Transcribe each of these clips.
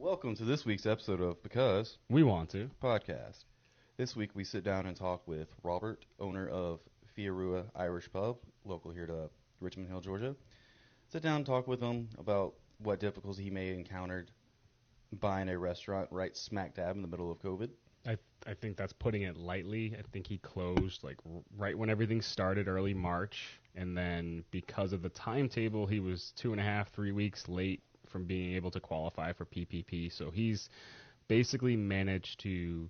Welcome to this week's episode of Because We Want To podcast. This week we sit down and talk with Robert, owner of Ye Irish Pub, local here to Richmond Hill, Georgia. Sit down and talk with him about what difficulties he may have encountered buying a restaurant right smack dab in the middle of COVID. I think that's putting it lightly. I think he closed like right when everything started, early March, and then because of the timetable, he was 2.5, 3 weeks late from being able to qualify for PPP. So he's basically managed to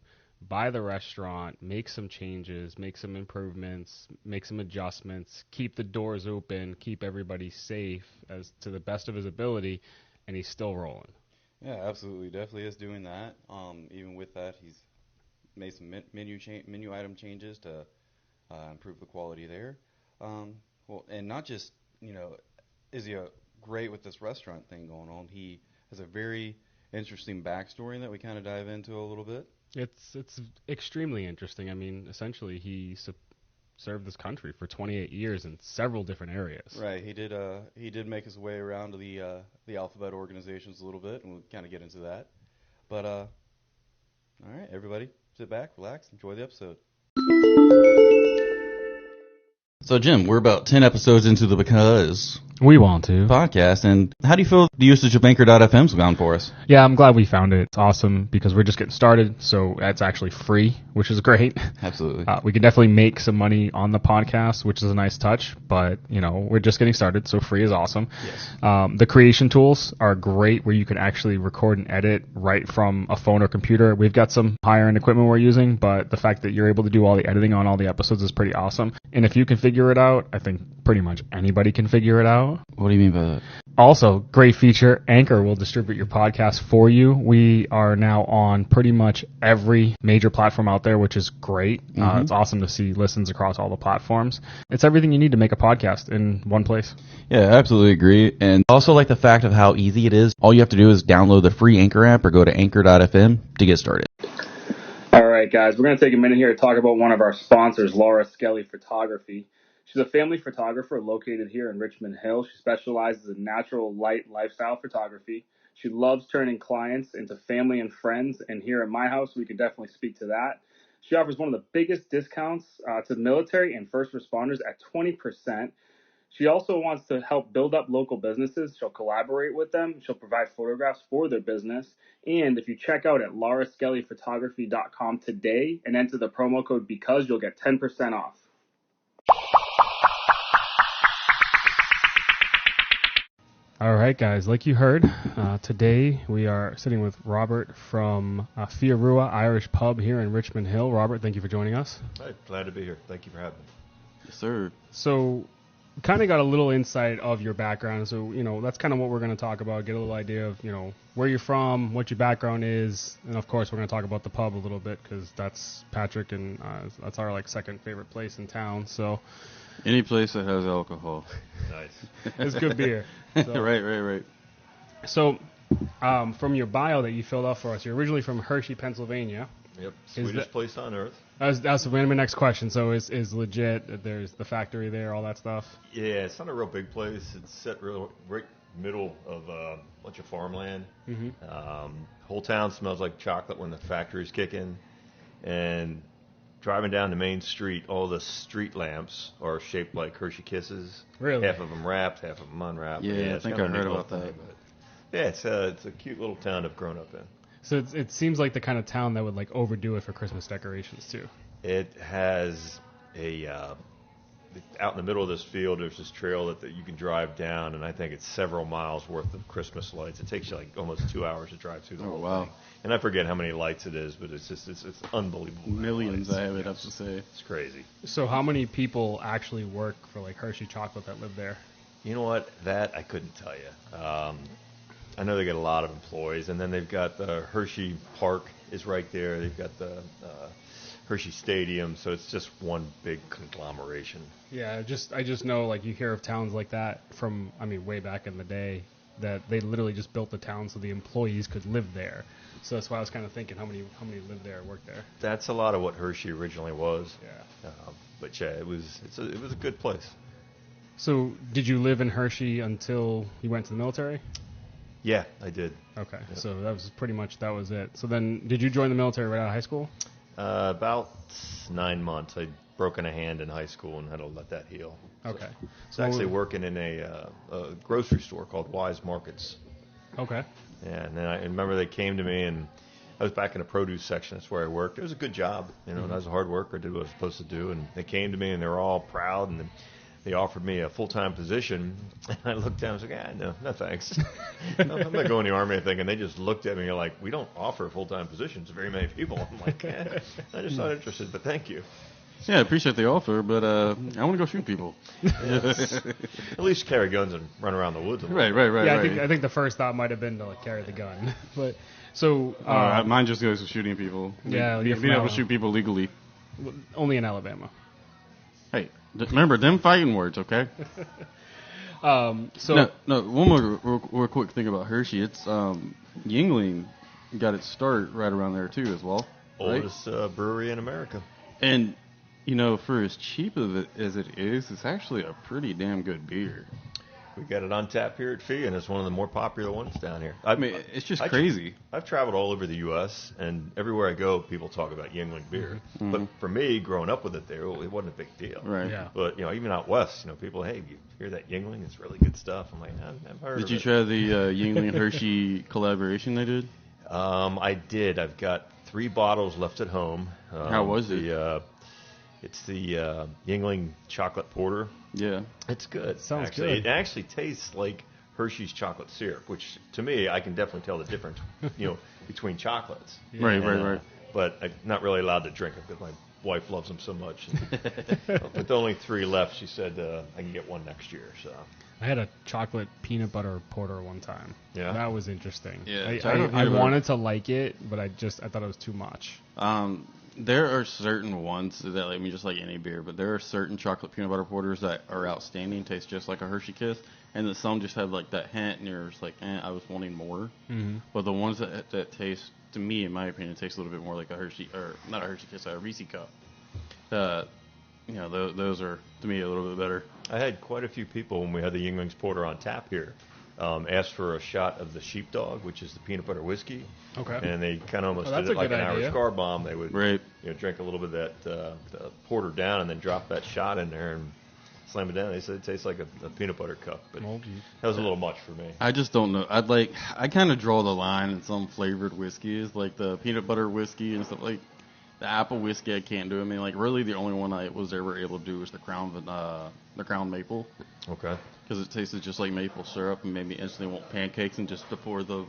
buy the restaurant, make some changes, make some improvements, make some adjustments, keep the doors open, keep everybody safe as to the best of his ability, and he's still rolling. Yeah, absolutely. Definitely is doing that. Even with that, he's made some menu item changes to improve the quality there. Well, and not just, is he great with this restaurant thing going on. He has a very interesting backstory that we kind of dive into a little bit. It's extremely interesting. I mean, essentially, he served this country for 28 years in several different areas. Right. He did make his way around to the alphabet organizations a little bit, and we'll kind of get into that. But all right, everybody, sit back, relax, enjoy the episode. So, Jim, we're about 10 episodes into the Because We Want To podcast, and how do you feel the usage of Anchor.fm's gone for us? Yeah, I'm glad we found it. It's awesome because we're just getting started, so it's actually free, which is great. Absolutely. We can definitely make some money on the podcast, which is a nice touch, but, we're just getting started, so free is awesome. Yes. The creation tools are great where you can actually record and edit right from a phone or computer. We've got some higher-end equipment we're using, but the fact that you're able to do all the editing on all the episodes is pretty awesome. And if you can figure it out, I think pretty much anybody can figure it out. What do you mean by that? Also, great feature, Anchor will distribute your podcast for you. We are now on pretty much every major platform out there, which is great. Mm-hmm. It's awesome to see listens across all the platforms. It's everything you need to make a podcast in one place. Yeah, I absolutely agree. And also like the fact of how easy it is. All you have to do is download the free Anchor app or go to anchor.fm to get started. All right, guys, we're going to take a minute here to talk about one of our sponsors, Laura Skelly Photography. She's a family photographer located here in Richmond Hill. She specializes in natural light lifestyle photography. She loves turning clients into family and friends, and here at my house, we can definitely speak to that. She offers one of the biggest discounts to the military and first responders at 20%. She also wants to help build up local businesses. She'll collaborate with them. She'll provide photographs for their business. And if you check out at lauraskellyphotography.com today and enter the promo code BECAUSE, you'll get 10% off. All right, guys, like you heard, today we are sitting with Robert from Ye Ole Irish Pub here in Richmond Hill. Robert, thank you for joining us. Hi, glad to be here. Thank you for having me. Yes, sir. So, kind of got a little insight of your background. So, that's kind of what we're going to talk about, get a little idea of, where you're from, what your background is. And, of course, we're going to talk about the pub a little bit because that's Patrick and that's our, second favorite place in town. So, Any place that has alcohol. Nice. it's good beer. So, Right. So, from your bio that you filled out for us, you're originally from Hershey, Pennsylvania. Yep, sweetest place on earth. That's my next question. So, is legit? There's the factory there, all that stuff. Yeah, it's not a real big place. It's set right middle of a bunch of farmland. Mm-hmm. Whole town smells like chocolate when the factory's kicking. And driving down the main street, all the street lamps are shaped like Hershey Kisses. Really? Half of them wrapped, half of them unwrapped. Yeah, I think I heard about that. Yeah, it's a cute little town I've grown up in. So it seems like the kind of town that would overdo it for Christmas decorations too. It has out in the middle of this field, there's this trail that you can drive down, and I think it's several miles worth of Christmas lights. It takes you almost 2 hours to drive through the whole thing. And I forget how many lights it is, but it's unbelievable. Millions, I would have to say. It's crazy. So how many people actually work for Hershey Chocolate that live there? You know what? That I couldn't tell you. I know they get a lot of employees, and then they've got the Hershey Park is right there. They've got the Hershey Stadium, so it's just one big conglomeration. Yeah, I just know you hear of towns like that from way back in the day that they literally just built the town so the employees could live there. So that's why I was kind of thinking how many live there, work there. That's a lot of what Hershey originally was. Yeah. But yeah, it was a good place. So did you live in Hershey until you went to the military? Yeah, I did. Okay, so that was it. So then, did you join the military right out of high school? About 9 months. I'd broken a hand in high school and had to let that heal. Okay. So actually working in a grocery store called Wise Markets. Okay. Yeah, and then I remember they came to me, and I was back in the produce section. That's where I worked. It was a good job, and I was a hard worker. I did what I was supposed to do, and they came to me, and they were all proud, and they offered me a full-time position. And I looked down and was like, no thanks. I'm not going to the Army, I think. And they just looked at me like, we don't offer full-time positions to very many people. I'm like, I'm just not interested, but thank you. Yeah, I appreciate the offer, but I want to go shoot people. At least carry guns and run around the woods. Right. Yeah, I think the first thought might have been to like, carry the gun, but so mine just goes to shooting people. Yeah, being able to shoot people legally. Only in Alabama. Hey, remember them fighting words, okay? So no. One more real quick thing about Hershey. It's Yuengling got its start right around there too, as well. Right? Oldest brewery in America. And for as cheap as it is, it's actually a pretty damn good beer. We got it on tap here at Fee, and it's one of the more popular ones down here. I mean, it's just crazy. I've traveled all over the U.S., and everywhere I go, people talk about Yuengling beer. Mm-hmm. But for me, growing up with it there, it wasn't a big deal. Right. Yeah. But, even out west, people, hey, you hear that Yuengling? It's really good stuff. I'm like, I've heard of it. Did you try the Yuengling Hershey collaboration they did? I did. I've got 3 bottles left at home. How was it? It's the Yuengling chocolate porter. Yeah. It's good. Sounds actually. good. It actually tastes like Hershey's chocolate syrup, which to me, I can definitely tell the difference, between chocolates. Yeah. Right. But I'm not really allowed to drink it because my wife loves them so much. With only 3 left, she said I can get one next year. So I had a chocolate peanut butter porter one time. Yeah. That was interesting. Yeah. I wanted to like it, but I thought it was too much. There are certain ones that, just like any beer, but there are certain chocolate peanut butter porters that are outstanding, taste just like a Hershey Kiss, and then some just have like that hint, and you're just like, I was wanting more. Mm-hmm. But the ones that taste, to me, in my opinion, taste a little bit more like a Hershey, or not a Hershey Kiss, a Reese Cup. Those are, to me, a little bit better. I had quite a few people when we had the Yuengling's porter on tap here. Asked for a shot of the sheepdog, which is the peanut butter whiskey. Okay. And they kind of almost that's did it a like good an idea. Irish car bomb. They would Right. drink a little bit of that porter down and then drop that shot in there and slam it down. They said it tastes like a peanut butter cup. But that was a little much for me. I just don't know. I kind of draw the line in some flavored whiskeys, like the peanut butter whiskey and stuff like the apple whiskey. I can't do. I mean, like really, the only one I was ever able to do was the Crown Maple. Okay. Because it tasted just like maple syrup and made me instantly want pancakes and just to pour the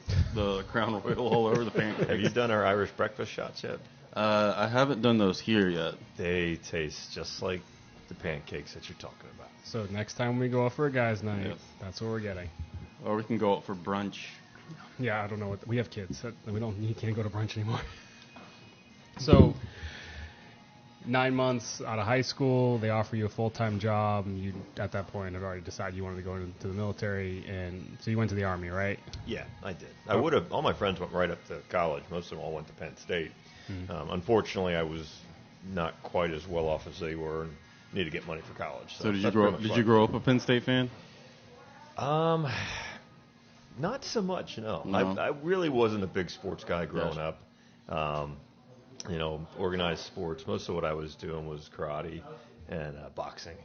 Crown Royal all over the pancakes. Have you done our Irish breakfast shots yet? I haven't done those here yet. They taste just like the pancakes that you're talking about. So next time we go out for a guys' night, Yes. that's what we're getting. Or we can go out for brunch. Yeah, I don't know. We have kids. You can't go to brunch anymore. So 9 months out of high school, they offer you a full-time job. And you, at that point, had already decided you wanted to go into the military, and so you went to the Army, right? Yeah, I did. I would have. All my friends went right up to college. Most of them all went to Penn State. Unfortunately, I was not quite as well off as they were, and needed to get money for college. So did you grow up a Penn State fan? Not so much. No. I really wasn't a big sports guy growing up. Organized sports. Most of what I was doing was karate and boxing.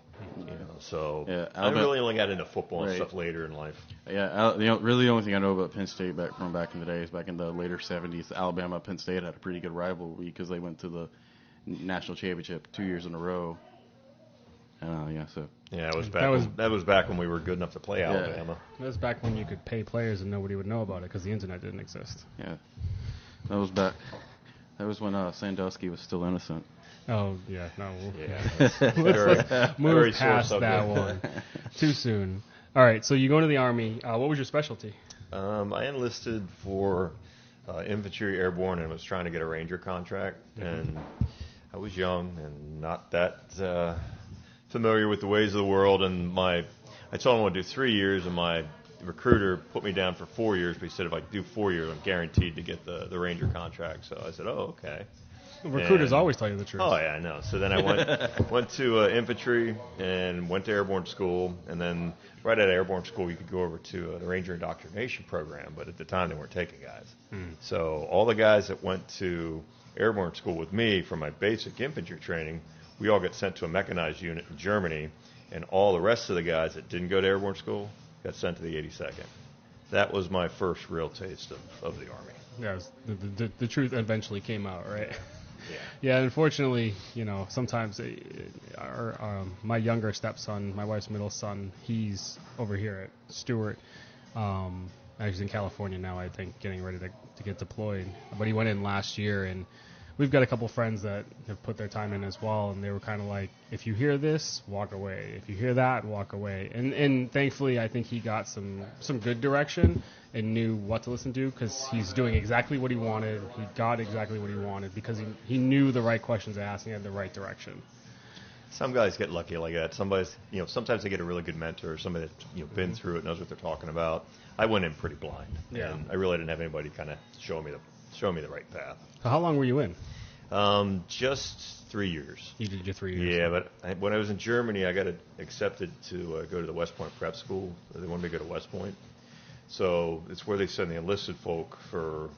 So Yeah, I really only got into football and stuff later in life. Yeah, really the only thing I know about Penn State back in the days, back in the later 70s, Alabama, Penn State had a pretty good rivalry because they went to the national championship 2 years in a row. That was back when we were good enough to play Alabama. That was back when you could pay players and nobody would know about it because the internet didn't exist. Yeah, that was back. That was when Sandusky was still innocent. Oh, yeah, no. Yeah. Let's move very past sore that subject. one. Too soon. All right, so you go into the Army. What was your specialty? I enlisted for infantry airborne and was trying to get a Ranger contract. And I was young and not that familiar with the ways of the world. And I told him I would do 3 years, and my recruiter put me down for 4 years, but he said if I do 4 years, I'm guaranteed to get the Ranger contract. So I said, oh, okay. Recruiters always tell you the truth. Oh yeah, I know. So then I went to infantry and went to airborne school, and then right at airborne school you could go over to the Ranger indoctrination program, but at the time they weren't taking guys. So all the guys that went to airborne school with me for my basic infantry training, we all got sent to a mechanized unit in Germany, and all the rest of the guys that didn't go to airborne school got sent to the 82nd. That was my first real taste of the Army. Yeah, the truth eventually came out, right? Yeah. Yeah, unfortunately, sometimes my younger stepson, my wife's middle son, he's over here at Stewart. He's in California now, I think, getting ready to get deployed. But he went in last year, and we've got a couple friends that have put their time in as well, and they were kind of like, if you hear this, walk away. If you hear that, walk away. And thankfully, I think he got some good direction and knew what to listen to, because he's doing exactly what he wanted. He got exactly what he wanted because he knew the right questions to ask and he had the right direction. Some guys get lucky like that. Sometimes they get a really good mentor, somebody that's been through it, knows what they're talking about. I went in pretty blind. Yeah. And I really didn't have anybody kind of show me the right path. So how long were you in? Just 3 years. You did your 3 years. Yeah, but when I was in Germany, I got accepted to go to the West Point prep school. They wanted me to go to West Point. So it's where they send the enlisted folk for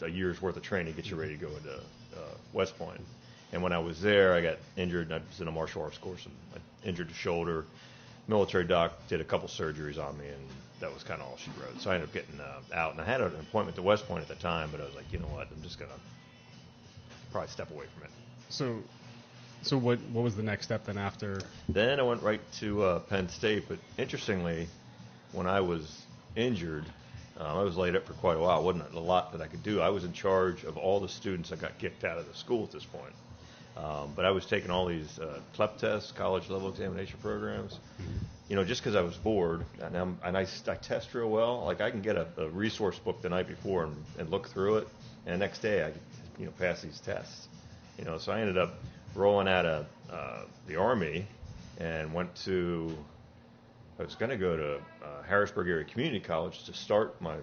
a year's worth of training to get you ready to go into West Point. And when I was there, I got injured. I was in a martial arts course, and I injured the shoulder. Military doc did a couple surgeries on me, and that was kind of all she wrote. So I ended up getting out, and I had an appointment to West Point at the time, but I was like, you know what, I'm just going to probably step away from it. So what was the next step then after? Then I went right to Penn State, but interestingly, when I was injured, I was laid up for quite a while. Wasn't a lot that I could do. I was in charge of all the students that got kicked out of the school at this point. But I was taking all these FLETC tests, college-level examination programs, just because I was bored. And I test real well. Like, I can get a resource book the night before and look through it, and the next day I could, pass these tests. So I ended up rolling out of the Army and I was going to go to Harrisburg Area Community College to start my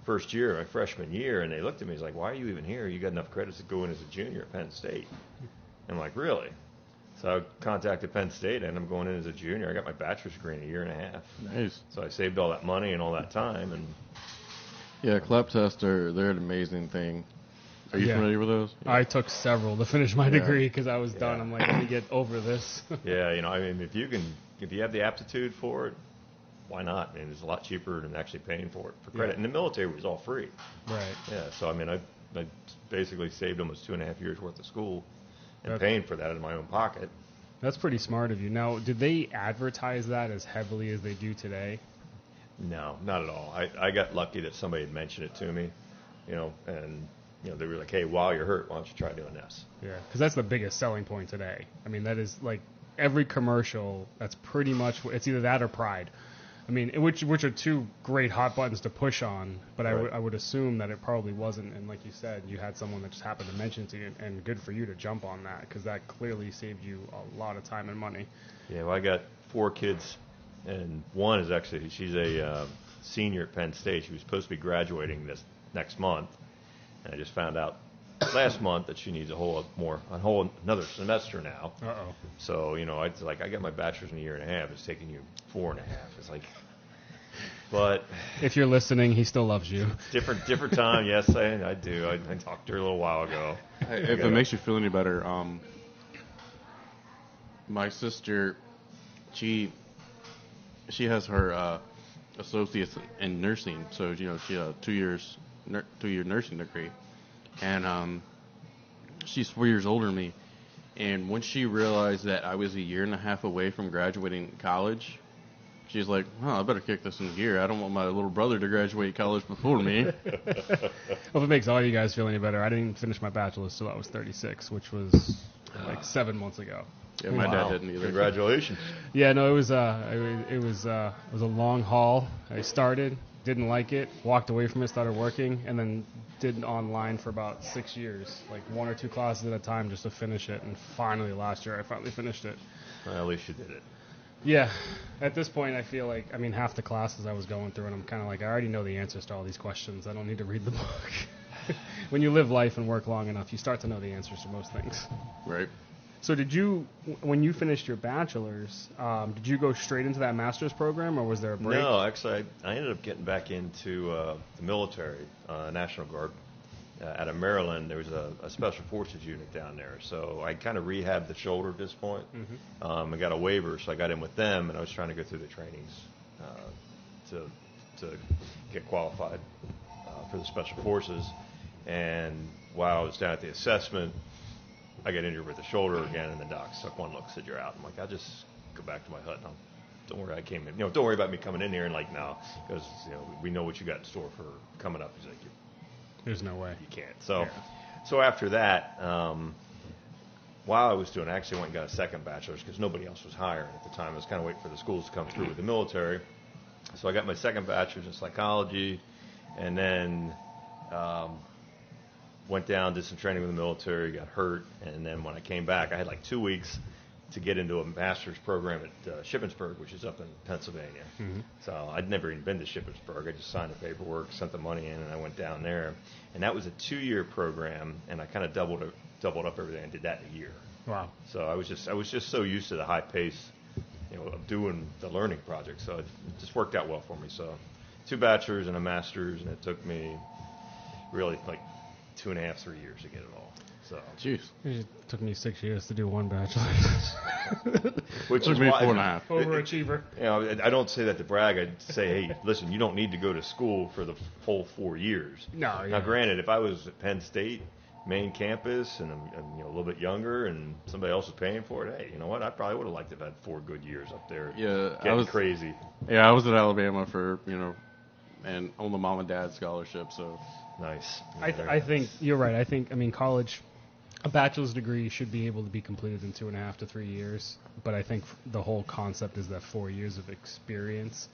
first year, my freshman year, and they looked at me, he's like, why are you even here? You got enough credits to go in as a junior at Penn State. I'm like, really? So I contacted Penn State, and I'm going in as a junior. I got my bachelor's degree in a year and a half. Nice. So I saved all that money and all that time. And yeah, clap tests they're an amazing thing. Are you familiar with those? Yeah. I took several to finish my degree because I was done. I'm like, let me get over this. Yeah, if you have the aptitude for it, why not? I mean, it's a lot cheaper than actually paying for it for credit. And the military was all free. Right. Yeah, so I basically saved almost 2.5 years worth of school and paying for that out of my own pocket. That's pretty smart of you. Now, did they advertise that as heavily as they do today? No, not at all. I got lucky that somebody had mentioned it to me, and they were like, hey, while you're hurt, why don't you try doing this? Yeah, because that's the biggest selling point today. I mean, that is like every commercial, that's pretty much, it's either that or Pride. I mean, which are two great hot buttons to push on, but I would assume that it probably wasn't. And like you said, you had someone that just happened to mention to you, and good for you to jump on that because that clearly saved you a lot of time and money. Yeah, well, I got 4 kids, and one is she's a senior at Penn State. She was supposed to be graduating this next month, and I just found out last month that she needs another semester now. Uh-oh. So, I got my bachelor's in a year and a half. It's taking you 4.5. It's like, but if you're listening, he still loves you. Different time. Yes, I do. I talked to her a little while ago. If it makes you feel any better, my sister, she has her associates in nursing. So she had a 2-year nursing degree. And she's 4 years older than me. And when she realized that I was a year and a half away from graduating college, she's like, I better kick this in gear. I don't want my little brother to graduate college before me. Well, if it makes all you guys feel any better, I didn't finish my bachelor's till I was 36, which was like 7 months ago. Yeah, my dad didn't either. Congratulations. Yeah, no, it was a long haul. I started, didn't like it, walked away from it, started working, and then did online for about 6 years, like 1 or 2 classes at a time just to finish it. And finally, last year, I finally finished it. Well, at least you did it. Yeah. At this point, I feel like, half the classes I was going through, and I'm kind of like, I already know the answers to all these questions. I don't need to read the book. when you live life and work long enough, you start to know the answers to most things. Right. So did you, when you finished your bachelor's, did you go straight into that master's program, or was there a break? No, actually, I ended up getting back into the military, National Guard. Out of Maryland, there was a Special Forces unit down there. So I kind of rehabbed the shoulder at this point. I got a waiver, so I got in with them, and I was trying to go through the trainings to get qualified for the Special Forces. And while I was down at the assessment, I got injured with the shoulder again, and the doc took one look, said, "You're out." I'm like, "I'll just go back to my hut. And don't worry, I came in. Don't worry about me coming in here." And like, no, because we know what you got in store for coming up. He's like, There's no way. you can't. So after that, while I was doing, I actually went and got a second bachelor's because nobody else was hiring at the time. I was kind of waiting for the schools to come through with the military. So I got my second bachelor's in psychology, and then went down, did some training with the military, got hurt, and then when I came back, I had like 2 weeks to get into a master's program at Shippensburg, which is up in Pennsylvania. So I'd never even been to Shippensburg. I just signed the paperwork, sent the money in, and I went down there. And that was a 2-year program, and I kind of doubled up everything and did that in a year. Wow. So I was just so used to the high pace, of doing the learning project. So it just worked out well for me. So 2 bachelors and a master's, and it took me really like 2.5, 3 years to get it all. So, Jeez. It took me 6 years to do one bachelor's. which Took is me why, 4.5. Overachiever. I don't say that to brag. I'd say, hey, listen, you don't need to go to school for the full 4 years. No. Now, Yeah. granted, if I was at Penn State, main campus, and I'm a little bit younger, and somebody else was paying for it, hey, you know what? I probably would have liked to have had 4 good years up there. Yeah, Getting crazy. Yeah, I was at Alabama for and on the mom and dad scholarship. So Nice. I think you're right. I mean, college, a bachelor's degree should be able to be completed in 2.5 to 3 years. But I think the whole concept is that 4 years of experience.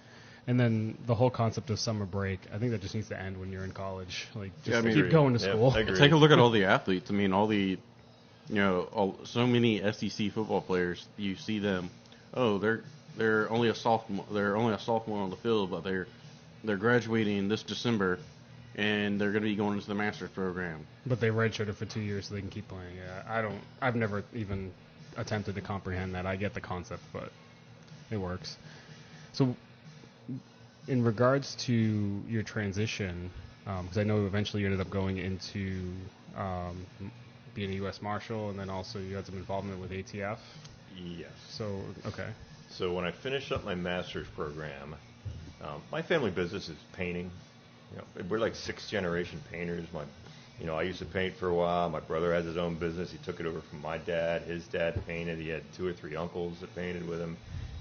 And then the whole concept of summer break, I think that just needs to end when you're in college. Like, just keep going to school. I agree. take a look at all the athletes. I mean, all the, so many SEC football players. You see them. Oh, they're only a sophomore. They're only a sophomore on the field, but they're graduating this December, and they're going to be going into the master's program. But they redshirted for 2 years so they can keep playing. Yeah, I've never even attempted to comprehend that. I get the concept, but it works. So, in regards to your transition, because I know eventually you ended up going into being a U.S. Marshal, and then also you had some involvement with ATF. Yes. So, okay. So when I finished up my master's program, my family business is painting. We're like 6th-generation painters. I used to paint for a while. My brother has his own business. He took it over from my dad. His dad painted. He had 2 or 3 uncles that painted with him.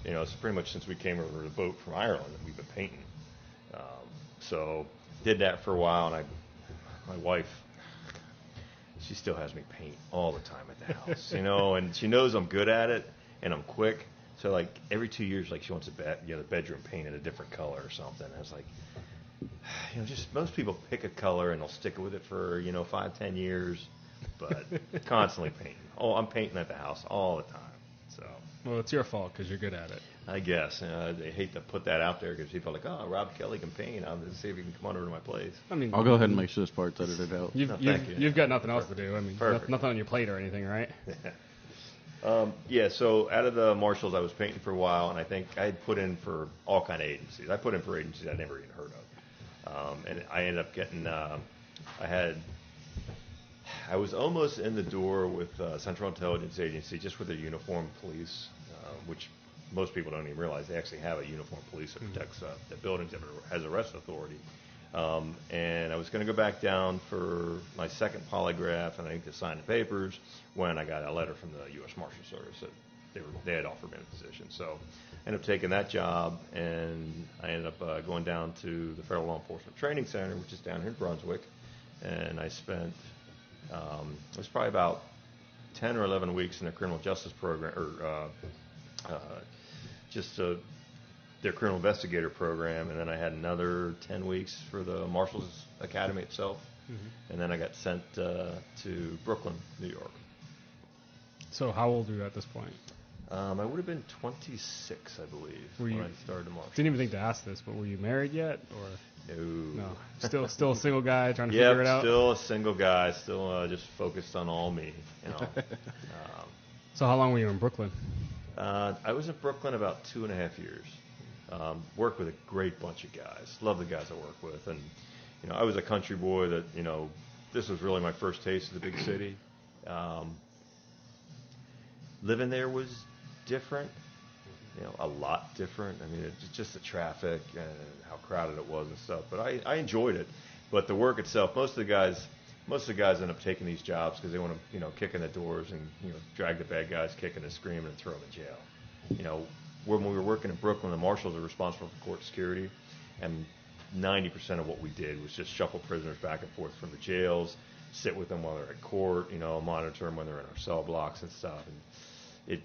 It's pretty much since we came over the boat from Ireland that we've been painting. So did that for a while, and my wife, she still has me paint all the time at the house, and she knows I'm good at it and I'm quick. So like every 2 years, like she wants the bedroom painted a different color or something. And I was like, just most people pick a color and they'll stick with it for 5-10 years, but constantly painting. Oh, I'm painting at the house all the time. So. Well, it's your fault because you're good at it. I guess. They hate to put that out there because people are like, oh, Rob Kelly can paint. I'll just see if he can come on over to my place. I mean, I'll go ahead and make sure this part's edited out. You've got nothing else to do. I mean, Perfect. nothing on your plate or anything, right? So out of the Marshals, I was painting for a while, and I think I had put in for all kind of agencies. I put in for agencies I'd never even heard of. And I ended up getting, I was almost in the door with Central Intelligence Agency, just with a uniformed police, which most people don't even realize they actually have a uniformed police that protects the buildings that has arrest authority. And I was going to go back down for my second polygraph, and I think to sign the papers, when I got a letter from the U.S. Marshal Service that they had offered me a position. So I ended up taking that job, and I ended up going down to the Federal Law Enforcement Training Center, which is down here in Brunswick, and I spent it was probably about 10 or 11 weeks in a criminal justice program, or their criminal investigator program, and then I had another 10 weeks for the Marshals Academy itself, and then I got sent to Brooklyn, New York. So how old were you at this point? I would have been 26, I believe, when I started the Marshals. Didn't even think to ask this, but were you married yet, or? No. Still a single guy trying to figure it out? Still a single guy, still just focused on all me. So how long were you in Brooklyn? I was in Brooklyn about 2.5 years. Worked with a great bunch of guys. Love the guys I work with. And, I was a country boy that, this was really my first taste of the big city. Living there was different, a lot different. I mean, it's just the traffic and how crowded it was and stuff. But I enjoyed it. But the work itself, most of the guys end up taking these jobs because they want to, kick in the doors and, drag the bad guys kicking and screaming and throw them in jail. When we were working in Brooklyn, the Marshals are responsible for court security, and 90% of what we did was just shuffle prisoners back and forth from the jails, sit with them while they're at court, monitor them when they're in our cell blocks and stuff. And it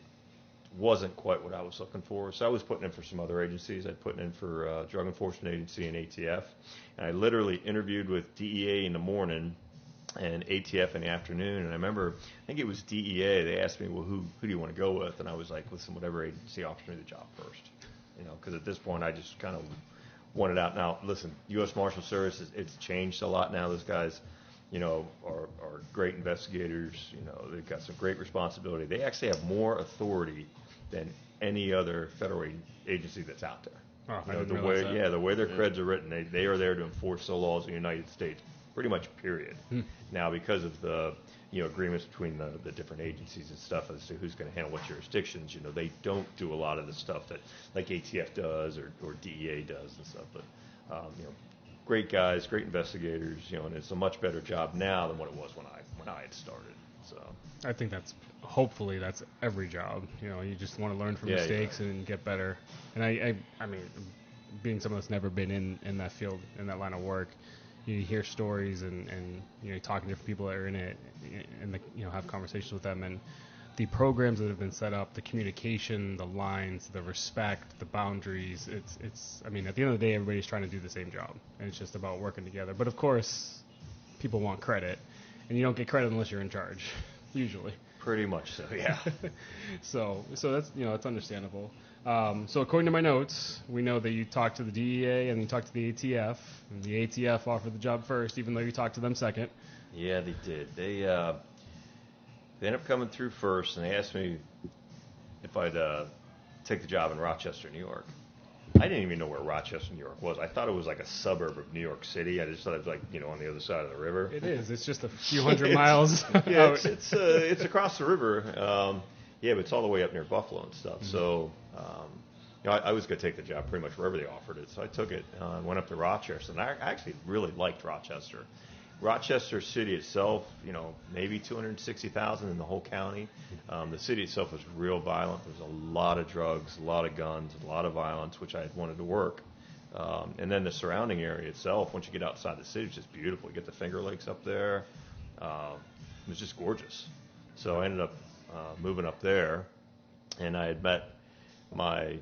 wasn't quite what I was looking for. So I was putting in for some other agencies. I'd put in for Drug Enforcement Agency and ATF. And I literally interviewed with DEA in the morning and ATF in the afternoon. And I remember, I think it was DEA, they asked me, well, who do you want to go with? And I was like, listen, whatever agency offers me the job first. Because at this point I just kind of wanted out. Now, listen, U.S. Marshal Service, it's changed a lot now. Those guys, are great investigators. They've got some great responsibility. They actually have more authority than any other federal agency that's out there. Oh, I didn't realize that. Yeah, the way their creds are written, they are there to enforce the laws of the United States, pretty much, period. Now, because of the agreements between the different agencies and stuff as to who's going to handle what jurisdictions, they don't do a lot of the stuff that like ATF does or DEA does and stuff. But great guys, great investigators, and it's a much better job now than what it was when I had started. So I think hopefully that's every job. You just want to learn from mistakes and get better. And I mean, being someone that's never been in that field, in that line of work, you hear stories and talking to different people that are in it and have conversations with them, and the programs that have been set up, the communication, the lines, the respect, the boundaries, it's I mean, at the end of the day, everybody's trying to do the same job, and it's just about working together. But of course, people want credit, and you don't get credit unless you're in charge, usually. Pretty much so, yeah. So that's that's understandable. So according to my notes, we know that you talked to the DEA and you talked to the ATF, and the ATF offered the job first, even though you talked to them second. Yeah, they did. They ended up coming through first, and they asked me if I'd take the job in Rochester, New York. I didn't even know where Rochester, New York was. I thought it was like a suburb of New York City. I just thought it was like on the other side of the river. It is. It's just a few hundred miles. Yeah, it's across the river. Yeah, but it's all the way up near Buffalo and stuff. Mm-hmm. So, I was going to take the job pretty much wherever they offered it. So I took it and went up to Rochester. And I actually really liked Rochester. Rochester city itself, maybe 260,000 in the whole county. The city itself was real violent. There was a lot of drugs, a lot of guns, a lot of violence, which I had wanted to work. And then the surrounding area itself, once you get outside the city, it's just beautiful. You get the Finger Lakes up there. It was just gorgeous. So I ended up moving up there, and I had met my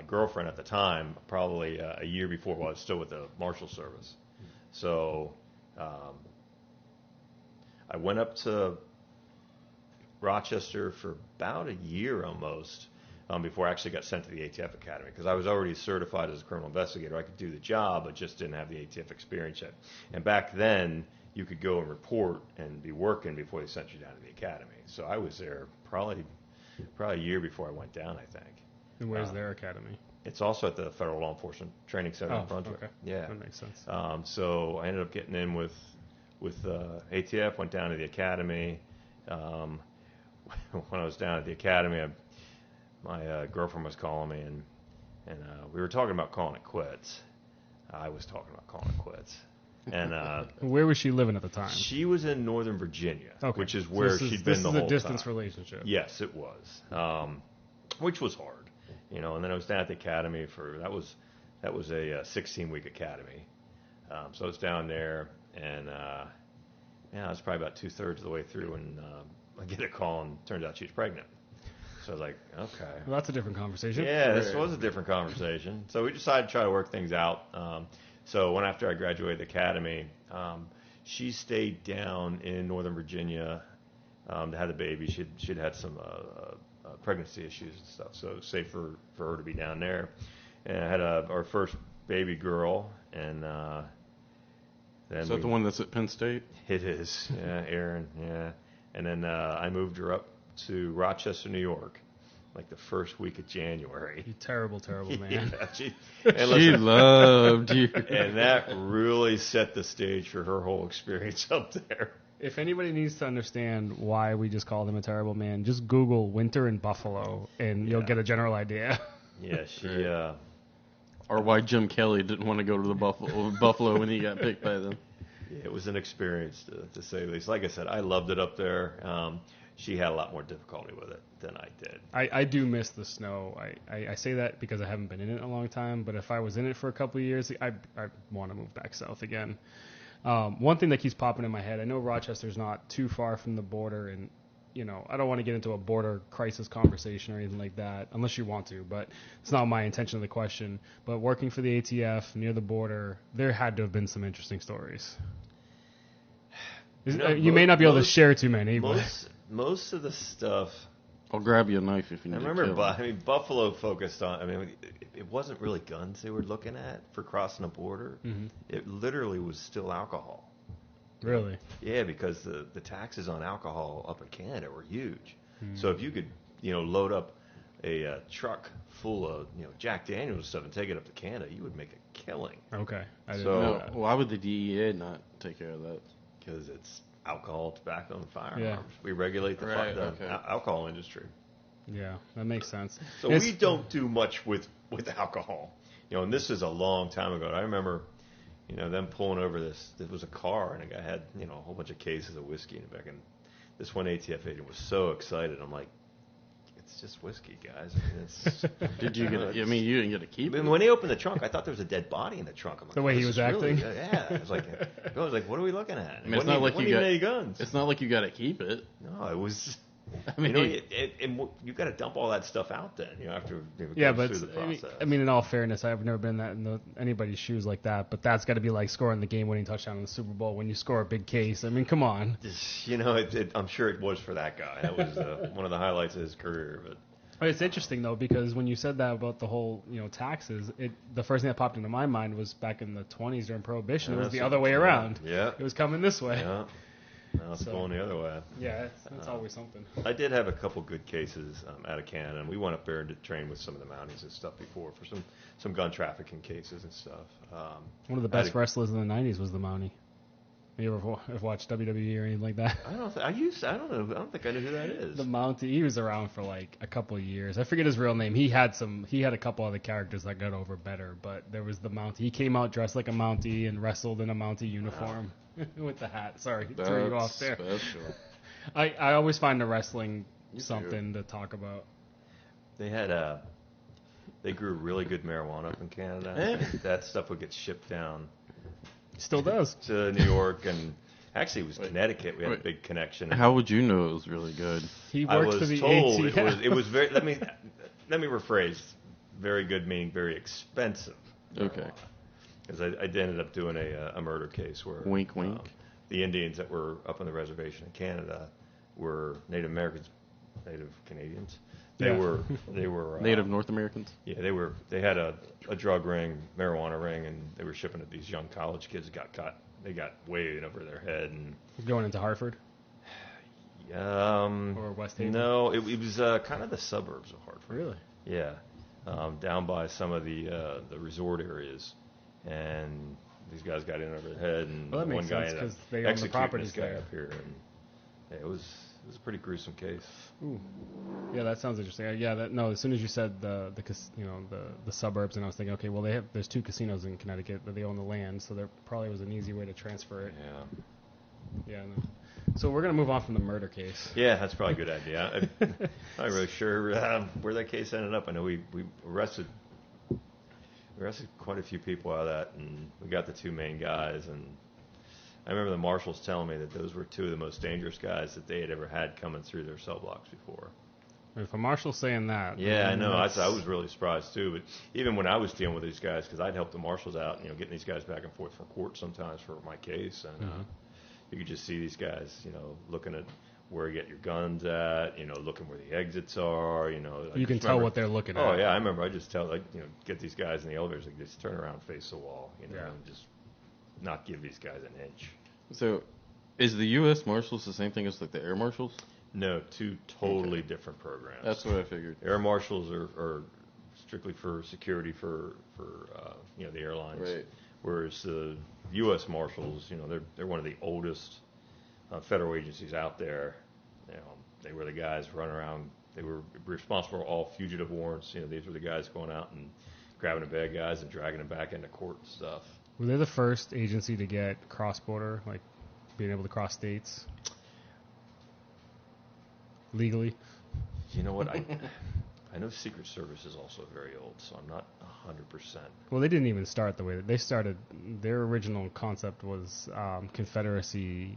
girlfriend at the time, probably a year before while I was still with the Marshal Service. So I went up to Rochester for about a year almost before I actually got sent to the ATF Academy, because I was already certified as a criminal investigator. I could do the job, but just didn't have the ATF experience yet. And back then, you could go and report and be working before they sent you down to the academy. So I was there probably a year before I went down, I think. And where's their academy? It's also at the Federal Law Enforcement Training Center in Brunswick. Okay. Yeah, that makes sense. So I ended up getting in with ATF. Went down to the academy. When I was down at the academy, my girlfriend was calling me, and we were talking about calling it quits. I was talking about calling it quits. And where was she living at the time? She was in Northern Virginia, which is where she'd been the whole time. This is a distance relationship. Yes, it was, which was hard. And then I was down at the academy that was a 16-week academy. So I was down there, and I was probably about 2/3 of the way through, and I get a call, and it turns out she was pregnant. So I was like, okay. Well, that's a different conversation. Yeah, this was a different conversation. So we decided to try to work things out. So when after I graduated the academy, she stayed down in Northern Virginia to have the baby. She'd had some pregnancy issues and stuff, so it was safe for her to be down there. And I had our first baby girl, and then Is that the one that's at Penn State? It is, yeah, Erin, yeah. And then I moved her up to Rochester, New York, like the first week of January. You terrible, terrible man. Yeah, she Loved you. And that really set the stage for her whole experience up there. If anybody needs to understand why we just called him a terrible man, just Google winter in Buffalo, and you'll get a general idea. Yeah, she. Or why Jim Kelly didn't want to go to the Buffalo when he got picked by them. Yeah, it was an experience, to say the least. Like I said, I loved it up there. She had a lot more difficulty with it than I did. I do miss the snow. I say that because I haven't been in it in a long time, but if I was in it for a couple of years, I want to move back south again. One thing that keeps popping in my head, I know Rochester's not too far from the border, and I don't want to get into a border crisis conversation or anything like that, unless you want to, but it's not my intention of the question. But working for the ATF near the border, there had to have been some interesting stories. You may not be able to share too many. Most of the stuff. I'll grab you a knife if you need. I remember, Buffalo focused on. It wasn't really guns they were looking at for crossing the border. Mm-hmm. It literally was still alcohol. Really? Yeah, because the taxes on alcohol up in Canada were huge. Mm. So if you could, load up a truck full of, Jack Daniels stuff and take it up to Canada, you would make a killing. Okay. I didn't know that. Why would the DEA not take care of that? Because it's alcohol, tobacco, and firearms. Yeah. We regulate the alcohol industry. Yeah, that makes sense. So we don't do much with alcohol. And this is a long time ago. I remember, them pulling over this. It was a car, and a guy had, a whole bunch of cases of whiskey in the back. And this one ATF agent was so excited. I'm like, it's just whiskey, guys. Did you get it? You didn't get to keep it. When they opened the trunk, I thought there was a dead body in the trunk. I'm like, the way he was acting? Really, yeah. I was like, what are we looking at? It's not like you got any guns. It's not like you got to keep it. No, it was. You got to dump all that stuff out then. After it goes through the process. In all fairness, I've never been in anybody's shoes like that. But that's got to be like scoring the game-winning touchdown in the Super Bowl when you score a big case. Come on. I'm sure it was for that guy. That was one of the highlights of his career. But it's interesting though, because when you said that about the whole taxes, the first thing that popped into my mind was back in the 20s during Prohibition. It was the other way around. Yeah, it was coming this way. Yeah. Now it's going the other way. Yeah, it's always something. I did have a couple good cases out of Canada, and we went up there and did train with some of the Mounties and stuff before for some gun trafficking cases and stuff. One of the best wrestlers in the 90s was the Mountie. You ever watched WWE or anything like that? I don't know. I don't think I knew who that is. The Mountie. He was around for like a couple of years. I forget his real name. He had a couple other characters that got over better, but there was the Mountie. He came out dressed like a Mountie and wrestled in a Mountie uniform. With the hat. Sorry, threw you off there. Special. I always find the wrestling something to talk about. They grew really good marijuana up in Canada. That stuff would get shipped down. Still does. To New York, and actually it was Connecticut. We had a big connection. How would you know it was really good? He worked for the ATF. ATF. It was very. Let me rephrase. Very good meaning very expensive. Okay. Because I ended up doing a murder case where wink, wink. The Indians that were up on the reservation in Canada were Native Americans, Native Canadians. They were Native North Americans. Yeah, they had a drug ring, marijuana ring, and they were shipping it. These young college kids got caught. They got way over their head and going into Hartford. Or West Haven. No, it was kind of the suburbs of Hartford. Really? Yeah, down by some of the resort areas. And these guys got in over their head, and that makes one guy sense, ended up they own the executing properties this guy there. up here. And it was a pretty gruesome case. Ooh. Yeah, that sounds interesting. Yeah, as soon as you said the suburbs, and I was thinking, okay, well there's 2 casinos in Connecticut that they own the land, so there probably was an easy way to transfer it. Yeah. Yeah. No. So we're gonna move on from the murder case. Yeah, that's probably a good idea. I'm not really sure where that case ended up. I know we arrested quite a few people out of that, and we got the 2 main guys. And I remember the marshals telling me that those were 2 of the most dangerous guys that they had ever had coming through their cell blocks before. If a marshal's saying that, yeah, I know. I was really surprised too. But even when I was dealing with these guys, because I'd help the marshals out, getting these guys back and forth from court sometimes for my case, and you could just see these guys, looking at where you get your guns at, looking where the exits are, You can tell what they're looking at. Oh, yeah, I remember. I just tell, get these guys in the elevators, just turn around, face the wall, and just not give these guys an inch. So, is the U.S. Marshals the same thing as like the Air Marshals? No, two totally different programs. That's what I figured. Air Marshals are strictly for security for the airlines, Right. whereas the U.S. Marshals, they're one of the oldest federal agencies out there. They were the guys running around. They were responsible for all fugitive warrants. These were the guys going out and grabbing the bad guys and dragging them back into court and stuff. Were they the first agency to get cross-border, like being able to cross states legally? You know what? I know Secret Service is also very old, so I'm not 100%. Well, they didn't even start the way that they started. Their original concept was Confederacy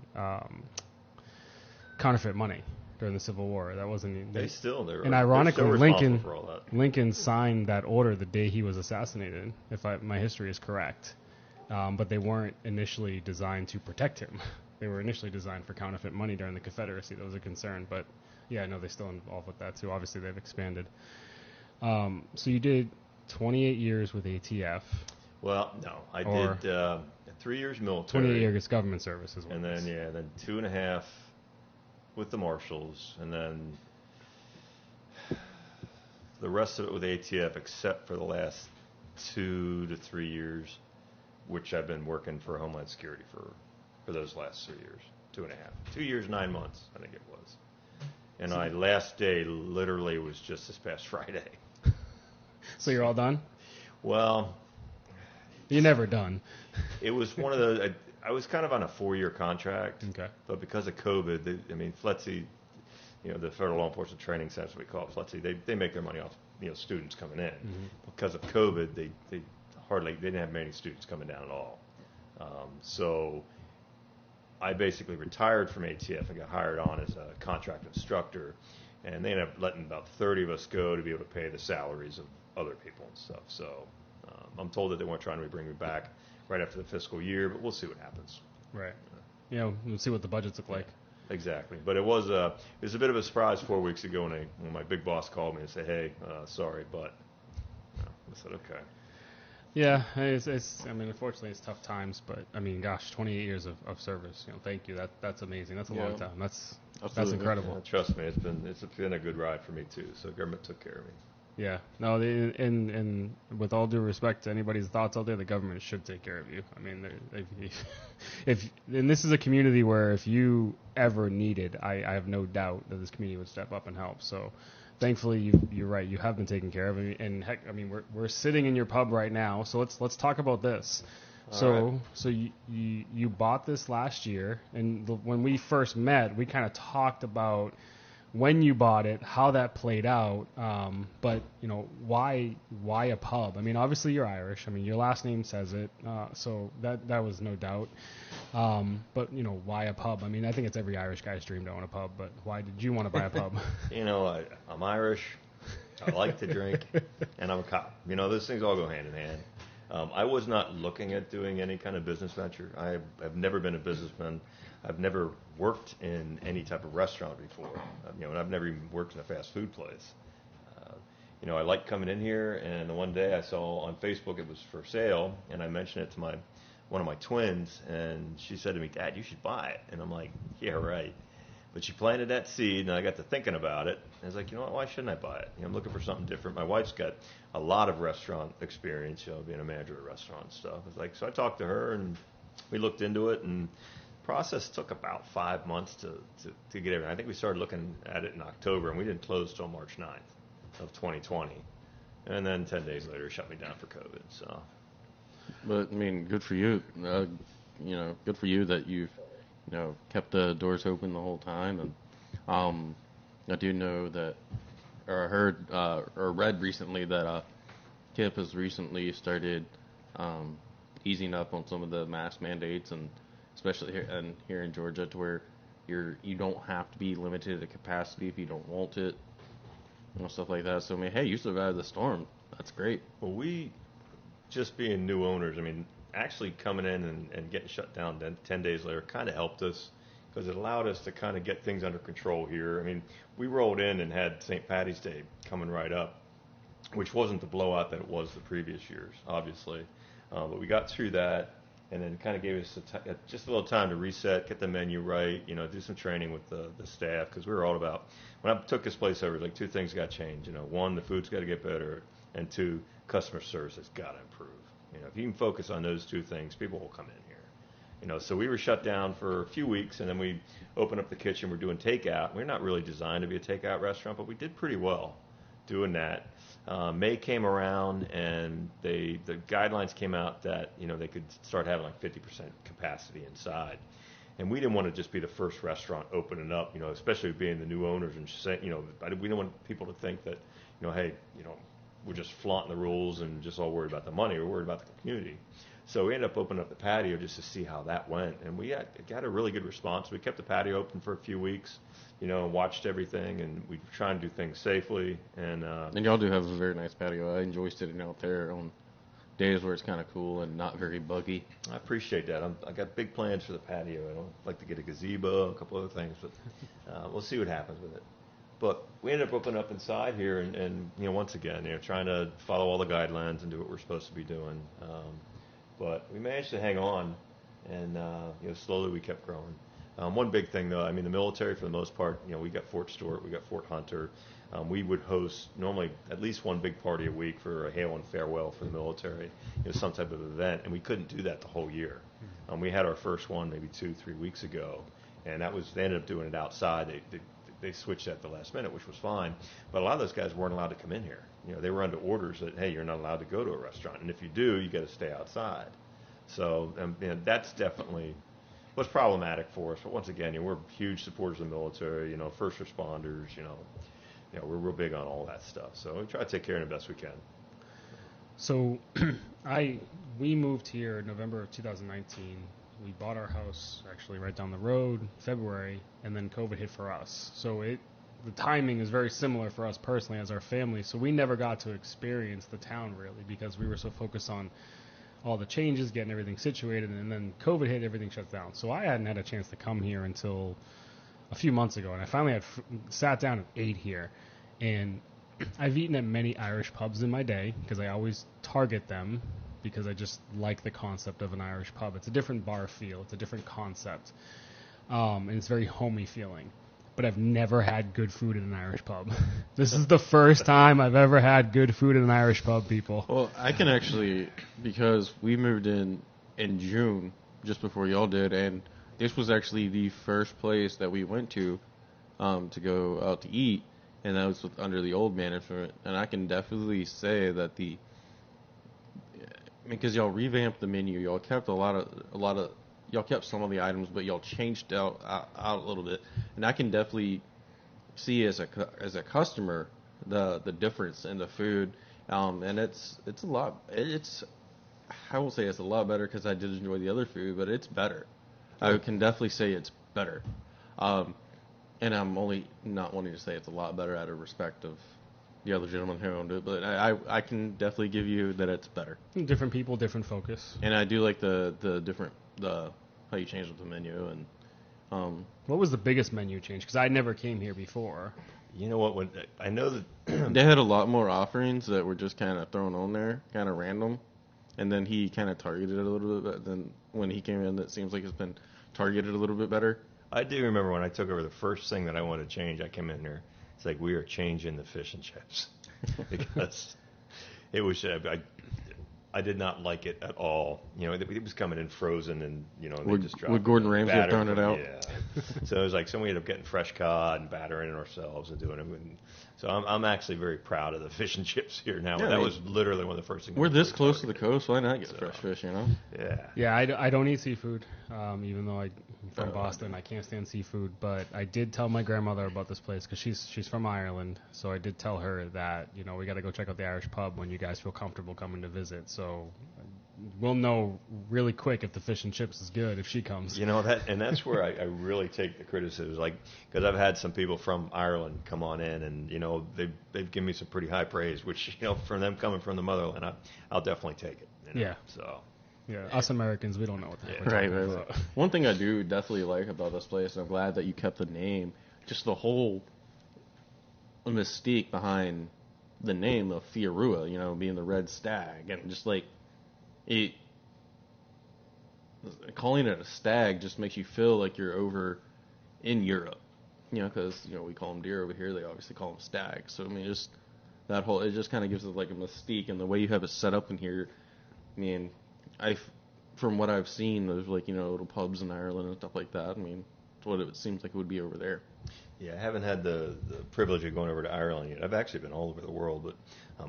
counterfeit money during the Civil War. That wasn't. And ironically, Lincoln Lincoln signed that order the day he was assassinated, if my history is correct. But they weren't initially designed to protect him. They were initially designed for counterfeit money during the Confederacy. That was a concern, but yeah, I know they're still involved with that too. Obviously, they've expanded. So you did 28 years with ATF. Well, no, I did 3 years military. 28 years government service as well. And then, then 2.5 with the Marshals, and then the rest of it with ATF, except for the last 2 to 3 years, which I've been working for Homeland Security for those last 3 years. 2.5. 2 years, 9 months, I think it was. And my last day literally was just this past Friday. So you're all done? Well, you're never done. It was one of the. I was kind of on a 4-year contract. Okay. But because of COVID, FLETC, the Federal Law Enforcement Training Center, we call it FLETC, they make their money off students coming in. Mm-hmm. Because of COVID, they didn't have many students coming down at all. So I basically retired from ATF and got hired on as a contract instructor, and they ended up letting about 30 of us go to be able to pay the salaries of other people and stuff. So I'm told that they weren't trying to bring me back right after the fiscal year, but we'll see what happens. Right. We'll see what the budgets look like. Exactly. But it was a bit of a surprise 4 weeks ago when my big boss called me and said, "Hey, sorry, but," I said, "Okay." Yeah, unfortunately, it's tough times, but gosh, 28 years of service. Thank you. That's amazing. That's a long time. That's incredible. Yeah, trust me, it's been a good ride for me too. So government took care of me. Yeah. No, and with all due respect to anybody's thoughts out there, the government should take care of you. And this is a community where if you ever needed, I have no doubt that this community would step up and help. So. Thankfully, you're right. You have been taken care of, and heck, we're sitting in your pub right now. So let's talk about this. So you bought this last year, and when we first met, we kind of talked about when you bought it, how that played out. But why a pub? Obviously you're Irish. Your last name says it, so that was no doubt. But why a pub? I think it's every Irish guy's dream to own a pub. But why did you want to buy a pub? I'm Irish. I like to drink, and I'm a cop. Those things all go hand in hand. I was not looking at doing any kind of business venture. I've never been a businessman. I've never worked in any type of restaurant before. And I've never even worked in a fast food place. I like coming in here, and one day I saw on Facebook it was for sale, and I mentioned it to one of my twins, and she said to me, "Dad, you should buy it." And I'm like, "Yeah, right." But she planted that seed, and I got to thinking about it. And I was like, what, why shouldn't I buy it? I'm looking for something different. My wife's got a lot of restaurant experience, being a manager at a restaurant and stuff. It's like, so I talked to her, and we looked into it, and the process took about 5 months to get everything. I think we started looking at it in October, and we didn't close till March 9th of 2020. And then 10 days later, it shut me down for COVID. So, but good for you. Good for you that you've kept the doors open the whole time. And I do know that, or I heard or read recently that KIP has recently started easing up on some of the mask mandates, and especially here in Georgia, to where you don't have to be limited to capacity if you don't want it, stuff like that. So hey, you survived the storm. That's great. Well, we just being new owners, actually coming in and getting shut down then 10 days later kind of helped us, because it allowed us to kind of get things under control here. I mean, we rolled in and had St. Patty's Day coming right up, which wasn't the blowout that it was the previous years, obviously. But we got through that, and then kind of gave us just a little time to reset, get the menu right, do some training with the staff, because we were all about, when I took this place over, like 2 things got changed. 1, the food's got to get better, and 2, customer service has got to improve. If you can focus on those 2 things, people will come in here. So we were shut down for a few weeks, and then we opened up the kitchen. We're doing takeout. We're not really designed to be a takeout restaurant, but we did pretty well doing that. May came around, and the guidelines came out that they could start having like 50% capacity inside, and we didn't want to just be the first restaurant opening up, especially being the new owners, and saying, we don't want people to think that, hey, we're just flaunting the rules and just all worried about the money. We're worried about the community. So we ended up opening up the patio just to see how that went, and we got a really good response. We kept the patio open for a few weeks, watched everything, and we try and do things safely. And y'all do have a very nice patio. I enjoy sitting out there on days where it's kind of cool and not very buggy. I appreciate that. I got big plans for the patio. I'd like to get a gazebo, a couple other things, but we'll see what happens with it. But we ended up opening up inside here, and once again, trying to follow all the guidelines and do what we're supposed to be doing. But we managed to hang on, and slowly we kept growing. One big thing, though, the military, for the most part, we got Fort Stewart, we got Fort Hunter. We would host normally at least one big party a week for a hail and farewell for the military, some type of event, and we couldn't do that the whole year. We had our first one maybe 2-3 weeks ago, and they ended up doing it outside. They switched at the last minute, which was fine, but a lot of those guys weren't allowed to come in here. They were under orders that, hey, you're not allowed to go to a restaurant, and if you do, you got to stay outside. So that's definitely was problematic for us. But once again, we're huge supporters of the military, first responders, we're real big on all that stuff. So we try to take care of them the best we can. So we moved here in November of 2019. We bought our house actually right down the road, February, and then COVID hit for us. So the timing is very similar for us personally as our family. So we never got to experience the town really because we were so focused on all the changes, getting everything situated, and then COVID hit, everything shuts down. So I hadn't had a chance to come here until a few months ago, and I finally sat down and ate here. And I've eaten at many Irish pubs in my day because I always target them because I just like the concept of an Irish pub. It's a different bar feel. It's a different concept. And it's very homey feeling. But I've never had good food in an Irish pub. This is the first time I've ever had good food in an Irish pub, people. Well, I can actually, because we moved in June, just before y'all did, and this was actually the first place that we went to go out to eat, and that was under the old management. And I can definitely say that because y'all revamped the menu, y'all kept a lot of y'all kept some of the items, but y'all changed out a little bit, and I can definitely see as a customer the difference in the food, and it's a lot. I will say it's a lot better because I did enjoy the other food, but it's better. I can definitely say it's better, and I'm only not wanting to say it's a lot better out of respect of the other gentleman who owned it, but I can definitely give you that it's better. Different people, different focus. And I do like the different how you changed the menu. And what was the biggest menu change? Because I never came here before. You know what? I know that they had a lot more offerings that were just kind of thrown on there, kind of random, and then he kind of targeted it a little bit. But then when he came in, it seems like it's been targeted a little bit better. I do remember when I took over, the first thing that I wanted to change, I came in there. It's like, we are changing the fish and chips because it was. I did not like it at all. It was coming in frozen, and they just dropped. Would Gordon Ramsay have thrown it out? Yeah. So it was like, we ended up getting fresh cod and battering it ourselves and doing it. So I'm actually very proud of the fish and chips here now. Yeah, that was literally one of the first things. We're this close to the coast. Why not get fresh fish? Yeah. Yeah, I don't eat seafood, even though I'm from Boston. I can't stand seafood, but I did tell my grandmother about this place because she's from Ireland. So I did tell her that we got to go check out the Irish pub when you guys feel comfortable coming to visit. So we'll know really quick if the fish and chips is good if she comes. That's where I really take the criticism, because I've had some people from Ireland come on in, and they've given me some pretty high praise, which from them coming from the motherland, I'll definitely take it. Yeah. So. Yeah, us Americans, we don't know what the heck we're Right, talking right. about. One thing I do definitely like about this place, and I'm glad that you kept the name, just the whole mystique behind the name of Fierua, you know, being the red stag, and just like it, calling it a stag just makes you feel like you're over in Europe, you know, because you know we call them deer over here, they obviously call them stags. So I mean, just that whole, it just kind of gives it like a mystique, and the way you have it set up in here, I mean, from what I've seen, there's like, you know, little pubs in Ireland and stuff like that. I mean, it's what it seems like it would be over there. Yeah, I haven't had the privilege of going over to Ireland yet. I've actually been all over the world, but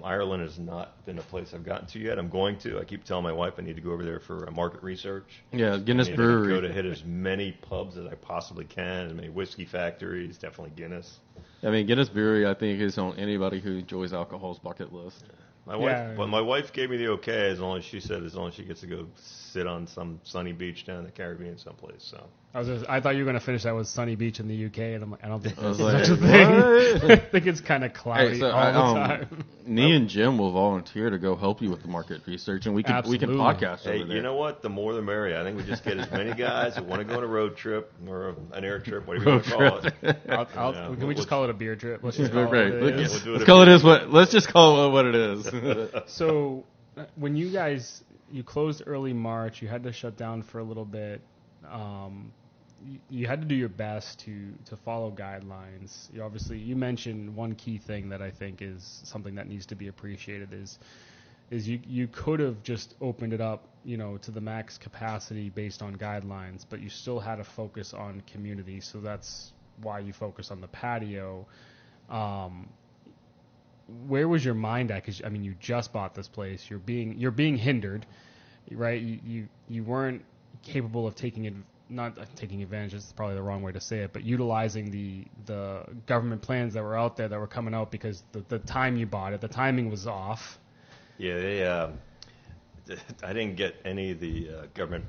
Ireland has not been a place I've gotten to yet. I'm going to. I keep telling my wife I need to go over there for market research. Yeah, Guinness I Brewery. go to hit as many pubs as I possibly can, as many whiskey factories, definitely Guinness. I mean, Guinness Brewery, I think, is on anybody who enjoys alcohol's bucket list. My wife gave me the okay as long as she gets to go sit on some sunny beach down in the Caribbean someplace. So I thought you were going to finish that with sunny beach in the UK, and I'm like, I don't think that's like, such a thing. I think it's kind of cloudy Hey, so all the time. Me and Jim will volunteer to go help you with the market research, and we can podcast hey, over there. you know what? The more the merrier. I think we just get as many guys that want to go on a road trip or an air trip, whatever you want to call it. Can we just call it a beer trip? Let's just Right. call it what it is. We'll do Let's it call it as what. Let's just call it what it is. So, when you guys closed early March, you had to shut down for a little bit. You had to do your best to follow guidelines. You mentioned one key thing that I think is something that needs to be appreciated is you could have just opened it up, you know, to the max capacity based on guidelines, but you still had to focus on community. So that's why you focus on the patio. Where was your mind at? Because I mean, you just bought this place. You're being hindered, right? You weren't capable of not taking advantage. Is probably the wrong way to say it, but utilizing the government plans that were out there that were coming out because the time you bought it, the timing was off. Yeah, I didn't get any of the government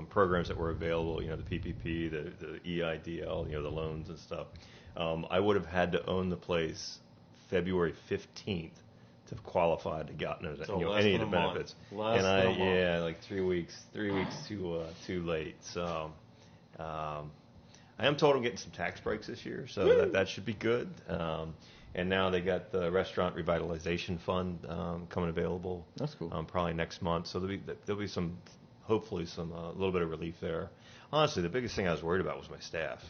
programs that were available. You know, the PPP, the EIDL, you know, the loans and stuff. I would have had to own the place February 15th to qualify to gotten any of the benefits. Like 3 weeks too late. So I am told I'm getting some tax breaks this year, so that should be good. And now they got the restaurant revitalization fund coming available. That's cool. Probably next month. So there'll be some, hopefully some a little bit of relief there. Honestly, the biggest thing I was worried about was my staff.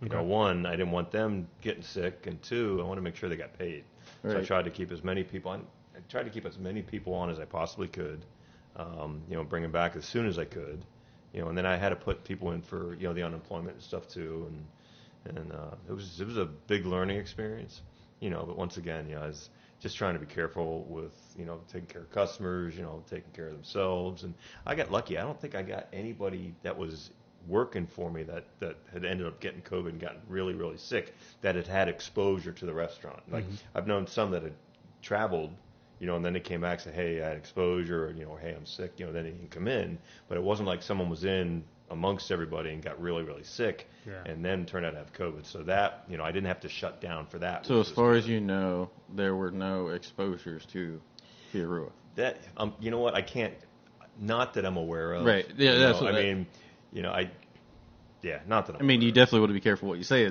You know, one, I didn't want them getting sick, and two, I want to make sure they got paid. Right. So I tried to keep as many people on. I tried to keep as many people on as I possibly could. You know, bring them back as soon as I could. You know, and then I had to put people in for, you know, the unemployment and stuff too, and it was a big learning experience. You know, but once again, you know, I was just trying to be careful with, you know, taking care of customers, you know, taking care of themselves, and I got lucky. I don't think I got anybody that was working for me that had ended up getting COVID and gotten really, really sick that had exposure to the restaurant. Like, I've known some that had traveled, you know, and then they came back and said, hey, I had exposure, or, you know, or, hey, I'm sick, you know, then they didn't come in. But it wasn't like someone was in amongst everybody and got really, really sick and then turned out to have COVID. So that, you know, I didn't have to shut down for that. So as far as you know, there were no exposures to Fierua. That, you know what, I can't, not that I'm aware of. Right. Yeah, that's what I mean, you know, not that I'm you aware of. definitely want to be careful what you say.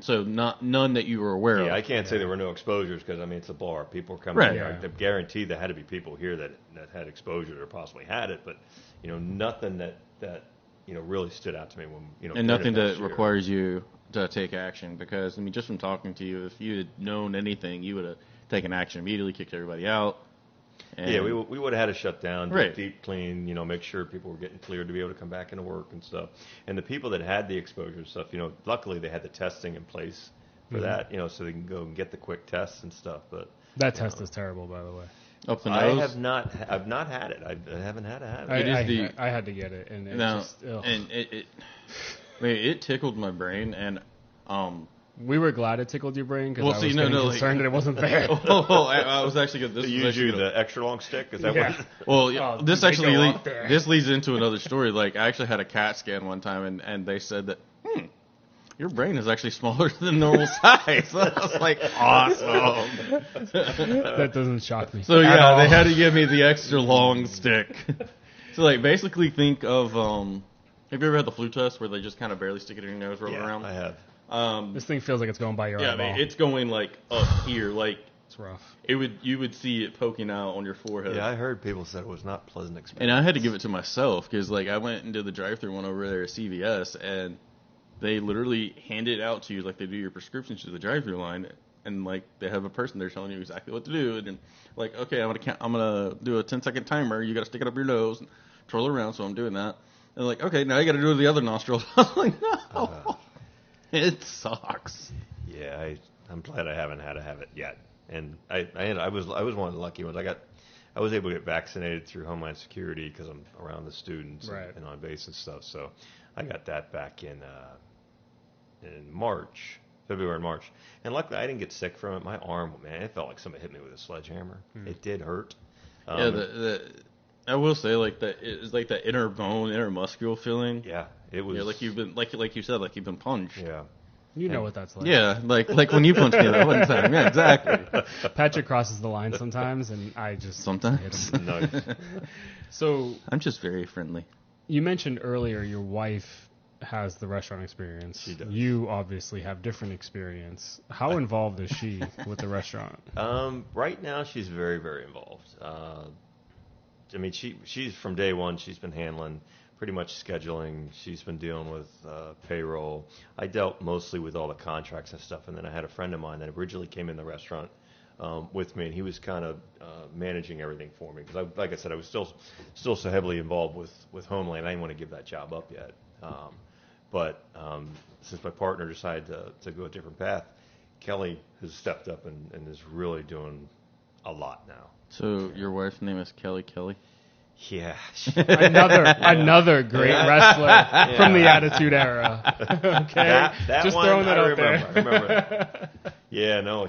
So none that you were aware of. Yeah, I can't say there were no exposures because, I mean, it's a bar. People are coming Right. here. I'm guaranteed there had to be people here that had exposure or possibly had it, but, you know, nothing that you know, really stood out to me when, you know. And nothing that requires you to take action because, I mean, just from talking to you, if you had known anything, you would have taken action immediately, kicked everybody out. Yeah, we would have had to shut down, do Right. a deep clean, you know, make sure people were getting cleared to be able to come back into work and stuff. And the people that had the exposure and stuff, you know, luckily they had the testing in place for that, you know, so they can go and get the quick tests and stuff. But That test is terrible, by the way. Up the nose. I've not had it. I haven't had to have it. I had to get it, and it tickled my brain, and we were glad it tickled your brain because Well, I see, was no, getting no, concerned that it wasn't there. I was actually good. This So was you actually use gonna- the extra long stick? Is that Yeah. what? Well, yeah, Oh, this they actually go up there. this leads into another story. Like, I actually had a CAT scan one time, and they said that your brain is actually smaller than normal size. I was like, awesome. That doesn't shock me. So at yeah, all. they had to give me the extra long stick. So like basically think of have you ever had the flu test where they just kind of barely stick it in your nose, roll it around? I have. This thing feels like it's going by your Yeah, I eyeball. mean, it's going like up here, like It's rough. you would see it poking out on your forehead. Yeah, I heard people said it was not a pleasant experience. And I had to give it to myself because like I went and did the drive-through one over there at CVS, and they literally hand it out to you like they do your prescriptions to the drive-through line, and like they have a person there telling you exactly what to do, and then like, okay, I'm gonna do a 10-second timer. You got to stick it up your nose, and twirl it around. So I'm doing that. And like, okay, now you got to do it to the other nostril. I was like, no, it sucks. Yeah, I'm glad I haven't had to have it yet. And I was one of the lucky ones. I was able to get vaccinated through Homeland Security because I'm around the students Right. and on base and stuff. So I got that back in March, February and March. And luckily I didn't get sick from it. My arm, man, it felt like somebody hit me with a sledgehammer. It did hurt. Yeah, I will say like that it's like that inner bone, inner muscular feeling. Yeah, it was. Yeah, like you've been like you said, like you've been punched. Yeah. You know what that's like. Yeah, like when you punched me that one time. Yeah, exactly. Patrick crosses the line sometimes, and I just Sometimes. hit him. Nice. So I'm just very friendly. you mentioned earlier your wife has the restaurant experience. She does. You obviously have different experience. How involved is she with the restaurant? Right now, she's very, very involved. I mean, she's from day one. She's been handling pretty much scheduling. She's been dealing with payroll. I dealt mostly with all the contracts and stuff. And then I had a friend of mine that originally came in the restaurant with me, and he was kind of managing everything for me because, like I said, I was still so heavily involved with Homeland. I didn't want to give that job up yet. But since my partner decided to go a different path, Kelly has stepped up and is really doing a lot now. So your wife's name is Kelly? Yeah. Another great wrestler from the Attitude Era. Okay, that just one, throwing that I out remember. there. I remember that. Yeah, no,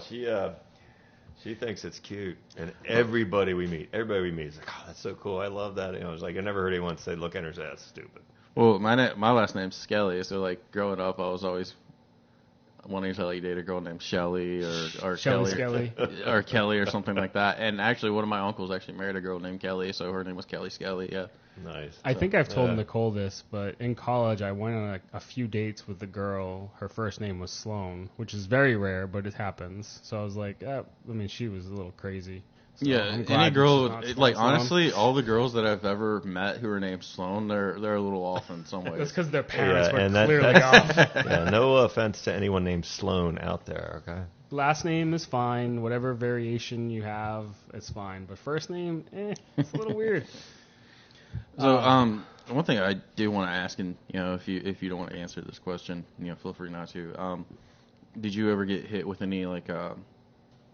she thinks it's cute, and everybody we meet is like, oh, that's so cool. I love that. You know, it's like I never heard anyone say, look at her and say that's stupid. Well, my last name's Skelly, so like growing up, I was always wanting to like date a girl named Shelly or Shelly Kelly or Kelly or something like that. And actually, one of my uncles actually married a girl named Kelly, so her name was Kelly Skelly. Yeah. Nice. I think I've told Nicole this, but in college I went on a few dates with the girl. Her first name was Sloan, which is very rare, but it happens. So I was like, I mean, she was a little crazy. So Yeah, I'm glad any that girl, she's not like Sloan. honestly, all the girls that I've ever met who are named Sloan, they're a little off in some That's ways. because their parents were and clearly off. Yeah, no offense to anyone named Sloan out there, okay? Last name is fine. Whatever variation you have, it's fine. But first name, it's a little weird. So, one thing I do want to ask, and if you don't want to answer this question, feel free not to. Did you ever get hit with any like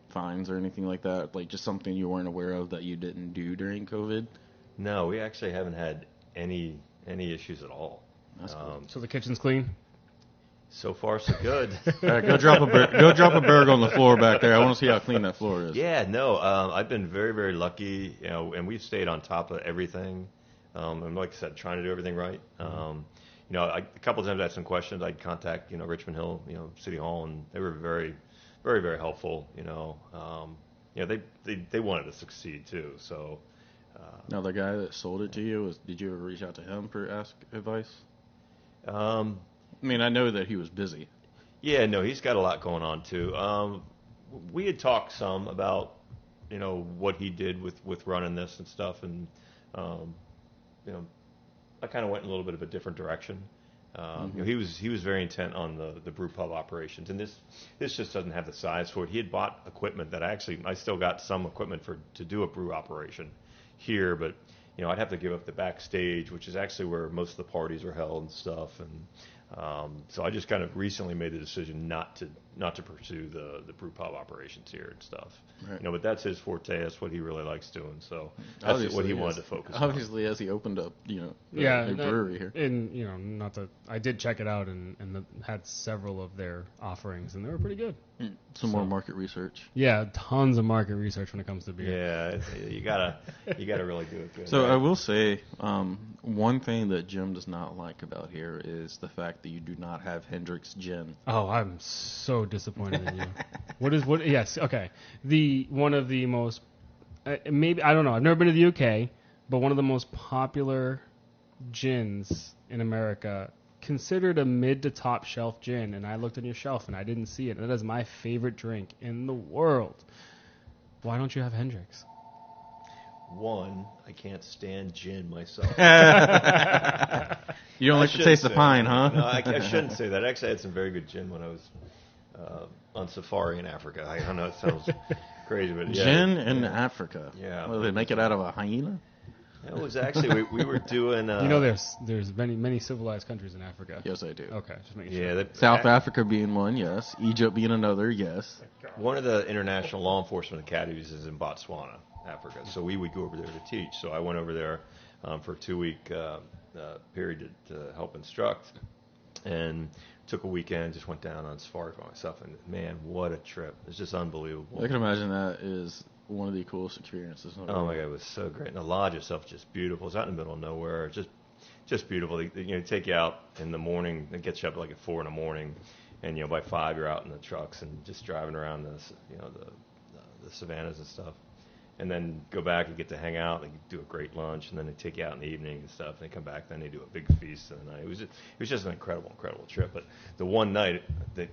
fines or anything like that? Like just something you weren't aware of that you didn't do during COVID? No, we actually haven't had any issues at all. That's cool. So the kitchen's clean. So far, so good. All right, go drop a burger on the floor back there. I want to see how clean that floor is. Yeah, no, I've been very, very lucky, and we've stayed on top of everything. And like I said, trying to do everything right. A couple of times I had some questions. I'd contact, Richmond Hill, City Hall, and they were very, very, very helpful. They wanted to succeed too. So. Now the guy that sold it to you, did you ever reach out to him for ask advice? I mean, I know that he was busy. Yeah, no, he's got a lot going on too. We had talked some about, what he did with running this and stuff, and I kind of went in a little bit of a different direction. He was very intent on the Brew Pub operations, and this just doesn't have the size for it. He had bought equipment that I still got some equipment to do a brew operation here, but I'd have to give up the backstage, which is actually where most of the parties are held and stuff, and so I just kind of recently made the decision not to pursue the brew pub operations here and stuff. Right. But that's his forte. That's what he really likes doing. So that's what he wanted to focus on. Obviously, as he opened up, a brewery here. And not that I did check it out and had several of their offerings, and they were pretty good. Some more market research. Yeah, tons of market research when it comes to beer. Yeah, you gotta really do it good. So right? I will say, one thing that Jim does not like about here is the fact that you do not have Hendrick's gin. Oh, I'm so disappointed in you. What? Yes, okay. One of the most maybe I don't know. I've never been to the UK, but one of the most popular gins in America, considered a mid to top shelf gin, and I looked on your shelf and I didn't see it. That is my favorite drink in the world. Why don't you have Hendrix? One, I can't stand gin myself. You don't like to taste the pine, huh? No, I shouldn't say that. Actually, I had some very good gin when I was on safari in Africa. I don't know, it sounds crazy, but yeah. Gin in Africa. Yeah. Well, they make it out of a hyena? It was actually, we were doing... you know there's many civilized countries in Africa. Yes, I do. Okay, just making sure. Yeah, South Africa being one, yes. Egypt being another, yes. One of the international law enforcement academies is in Botswana, Africa. So we would go over there to teach. So I went over there for a 2-week period to help instruct, and took a weekend, just went down on safari by myself, and man, what a trip. It's just unbelievable. I can imagine that is one of the coolest experiences. Oh my God, it was so great. And the lodge itself is just beautiful. It's out in the middle of nowhere. It's just beautiful. They take you out in the morning. It gets you up like at 4 in the morning, and by 5 you're out in the trucks and just driving around the savannas and stuff. And then go back and get to hang out. They do a great lunch, and then they take you out in the evening and stuff. And they come back, then they do a big feast in the night. It was just an incredible trip. But the one night they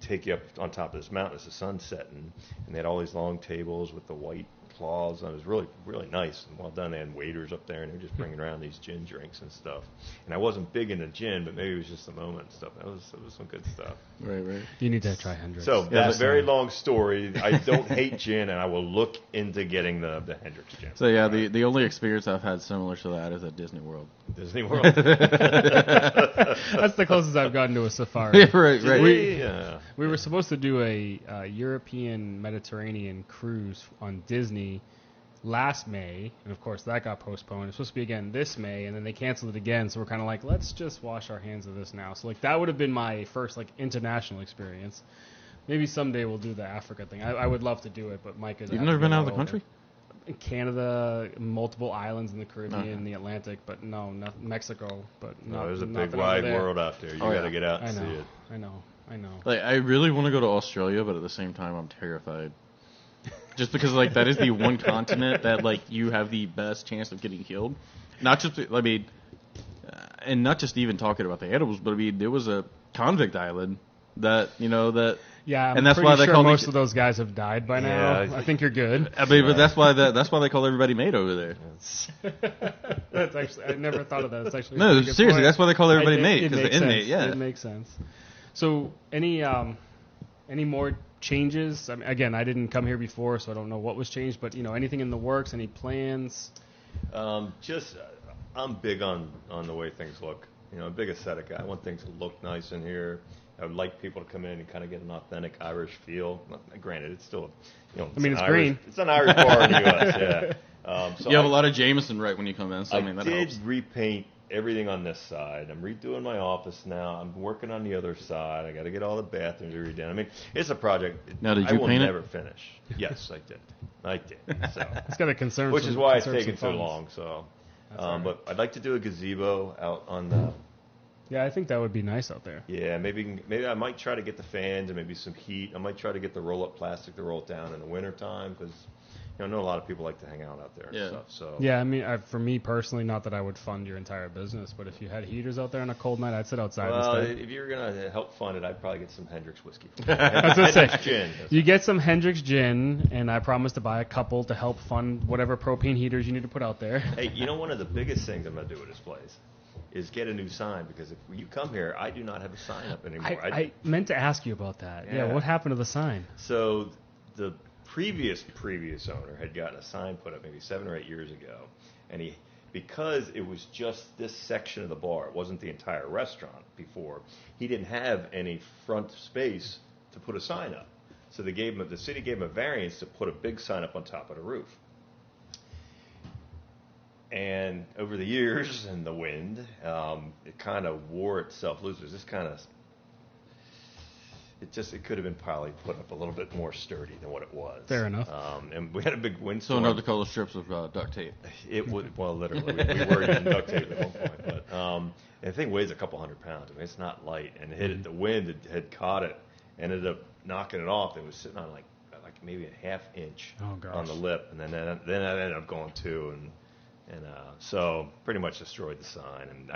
take you up on top of this mountain as the sun's setting, and they had all these long tables with the white cloths, and it was really, really nice and well done. They had waiters up there, and they were just bringing around these gin drinks and stuff. And I wasn't big into gin, but maybe it was just the moment and stuff. It was some good stuff. Right. You need to try Hendrix. So that's a very long story. I don't hate gin, and I will look into getting the Hendrix gin. So yeah, the only experience I've had similar to that is at Disney World. Disney World. That's the closest I've gotten to a safari. right. We were supposed to do a European Mediterranean cruise on Disney last May, and of course that got postponed. It's supposed to be again this May, and then they canceled it again. So we're kind of like, let's just wash our hands of this now. So that would have been my first international experience. Maybe someday we'll do the Africa thing. I would love to do it, but Mike is. You've never been out of the country? Canada, multiple islands in the Caribbean, the Atlantic, but no, not Mexico. But no, there's a big wide world out there. You got to get out and see it. I know. Like, I really want to go to Australia, but at the same time, I'm terrified. Just because, that is the one continent that, you have the best chance of getting killed. Not just, and not just even talking about the animals, but, there was a convict island that. Yeah, I'm and that's pretty why they sure call most of those guys have died by now. I think you're good. But that's why they call everybody mate over there. That's actually, I never thought of that. It's actually no, seriously, point. that's why they call everybody mate, because the inmate. Yeah, it makes sense. So, any more changes? I mean, again, I didn't come here before, so I don't know what was changed. But anything in the works? Any plans? I'm big on the way things look. I'm a big aesthetic guy. I want things to look nice in here. I would like people to come in and kind of get an authentic Irish feel. Granted, it's still, it's green. It's an Irish bar in the U.S. Yeah. So you have a lot of Jameson right when you come in. So that did helps. Repaint everything on this side. I'm redoing my office now. I'm working on the other side. I got to get all the bathrooms redone. I mean, it's a project. Now, did you I will paint never finish. Yes, I did. So it's got to conserve. Which is why it's taken so funds. long. So, right. But I'd like to do a gazebo out on the. Yeah, I think that would be nice out there. Yeah, maybe I might try to get the fans and maybe some heat. I might try to get the roll-up plastic to roll it down in the wintertime because I know a lot of people like to hang out there and stuff. So yeah, I mean, for me personally, not that I would fund your entire business, but if you had heaters out there on a cold night, I'd sit outside instead. If you're gonna help fund it, I'd probably get some Hendrix whiskey. That's what Hendrix gin. You get some Hendrix gin, and I promise to buy a couple to help fund whatever propane heaters you need to put out there. Hey, one of the biggest things I'm gonna do with this place is get a new sign, because if you come here, I do not have a sign up anymore. I meant to ask you about that. Yeah, what happened to the sign? So the previous owner had gotten a sign put up maybe 7 or 8 years ago, and because it was just this section of the bar, it wasn't the entire restaurant before, he didn't have any front space to put a sign up. So the city gave him a variance to put a big sign up on top of the roof. And over the years and the wind, it kind of wore itself loose. There's this kind of, it could have been probably put up a little bit more sturdy than what it was. Fair enough. And we had a big windstorm. So another color strips of duct tape. It would, well, literally, we were using duct tape at one point. But and the thing weighs a couple 100 pounds. I mean, it's not light. And it hit it. The wind had caught it, ended up knocking it off. It was sitting on like maybe a half inch on the lip, and then that ended up going too. And And so pretty much destroyed the sign. And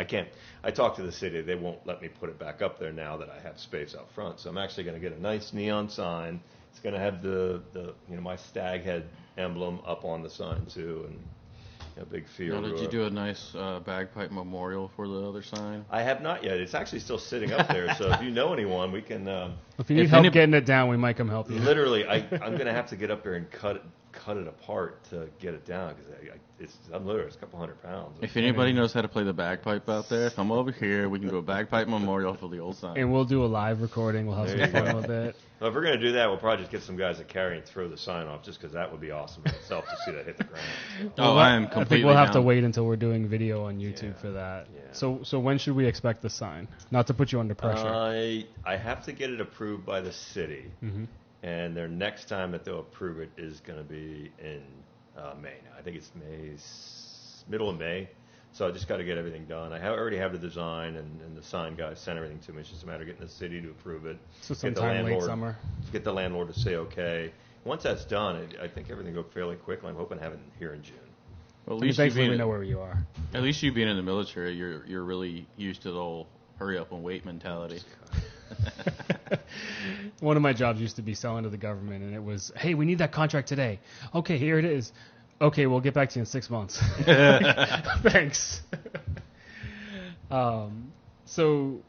I talked to the city. They won't let me put it back up there now that I have space out front. So I'm actually going to get a nice neon sign. It's going to have the my stag head emblem up on the sign too, and a big field. Now, did you do a nice bagpipe memorial for the other sign? I have not yet. It's actually still sitting up there. So if you know anyone, we can. If you need help getting it down, we might come help you. Literally, I'm going to have to get up there and cut it apart to get it down because it's a couple 100 pounds. If anybody knows how to play the bagpipe out there, come over here. We can do a bagpipe memorial for the old sign. And we'll do a live recording. We'll have some fun with it. Well, if we're going to do that, we'll probably just get some guys to carry and throw the sign off, just because that would be awesome in itself to see that hit the ground. Oh, I am completely I think we'll have to down. wait until we're doing video on YouTube for that. Yeah. So when should we expect the sign? Not to put you under pressure. I have to get it approved by the city, and their next time that they'll approve it is going to be in May. Now, I think it's middle of May. So I just got to get everything done. I already have the design, and the sign guys sent everything to me. It's just a matter of getting the city to approve it. So sometime late summer. Get the landlord to say okay. Once that's done, I think everything will go fairly quickly. I'm hoping to have it here in June. Well, at least we know where you are. At least you being in the military, you're really used to the whole hurry up and wait mentality. One of my jobs used to be selling to the government, and it was, hey, we need that contract today. Okay, here it is. Okay, we'll get back to you in 6 months. Thanks. So,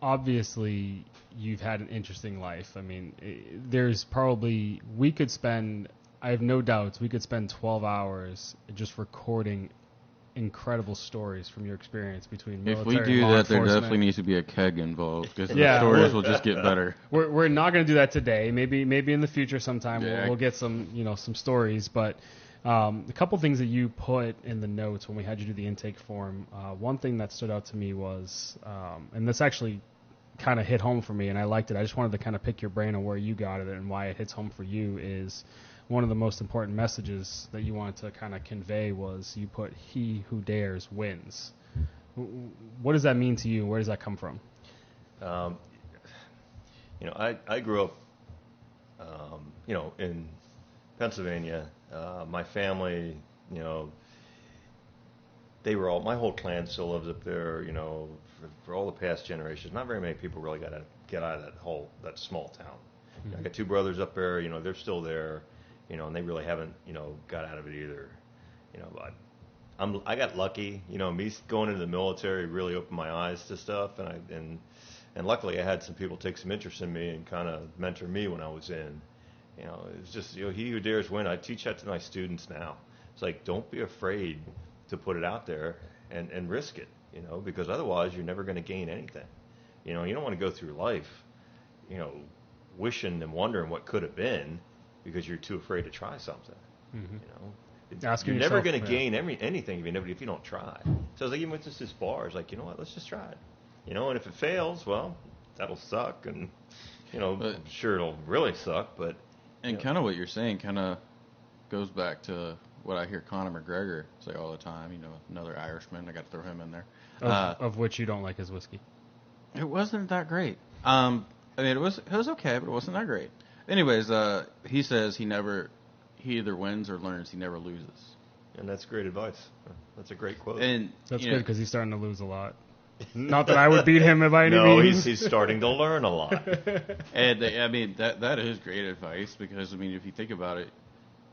obviously, you've had an interesting life. I mean, I have no doubts, we could spend 12 hours just recording incredible stories from your experience between military If we do law that, there enforcement. definitely needs to be a keg involved, because the stories will just get better. We're not going to do that today. Maybe in the future sometime we'll get some stories. But a couple things that you put in the notes when we had you do the intake form. One thing that stood out to me was, and this actually kind of hit home for me, and I liked it. I just wanted to kind of pick your brain on where you got it and why it hits home for you. Is one of the most important messages that you wanted to kind of convey was you put "He who dares wins." What does that mean to you? Where does that come from? I grew up, in Pennsylvania. My family, they were my whole clan still lives up there. For all the past generations, not very many people really got to get out of that small town. Mm-hmm. I got two brothers up there. They're still there. And they really haven't, got out of it either. But I got lucky. Me going into the military really opened my eyes to stuff, and luckily I had some people take some interest in me and kind of mentor me when I was in. It's just he who dares win. I teach that to my students now. It's like, don't be afraid to put it out there and risk it. Because otherwise you're never going to gain anything. You don't want to go through life, wishing and wondering what could have been, because you're too afraid to try something. Mm-hmm. You're never going to gain anything if you don't try. So it's like, even with just this bar, it's like, let's just try it. And if it fails, well, that'll suck, and I'm sure it'll really suck. But kind of what you're saying kind of goes back to what I hear Conor McGregor say all the time. Another Irishman. I got to throw him in there. Of which you don't like his whiskey. It wasn't that great. It was okay, but it wasn't that great. Anyways, he says he either wins or learns. He never loses. And that's great advice. That's a great quote. And that's good, because he's starting to lose a lot. Not that I would beat him by any means. No, he's starting to learn a lot. And that is great advice, because if you think about it,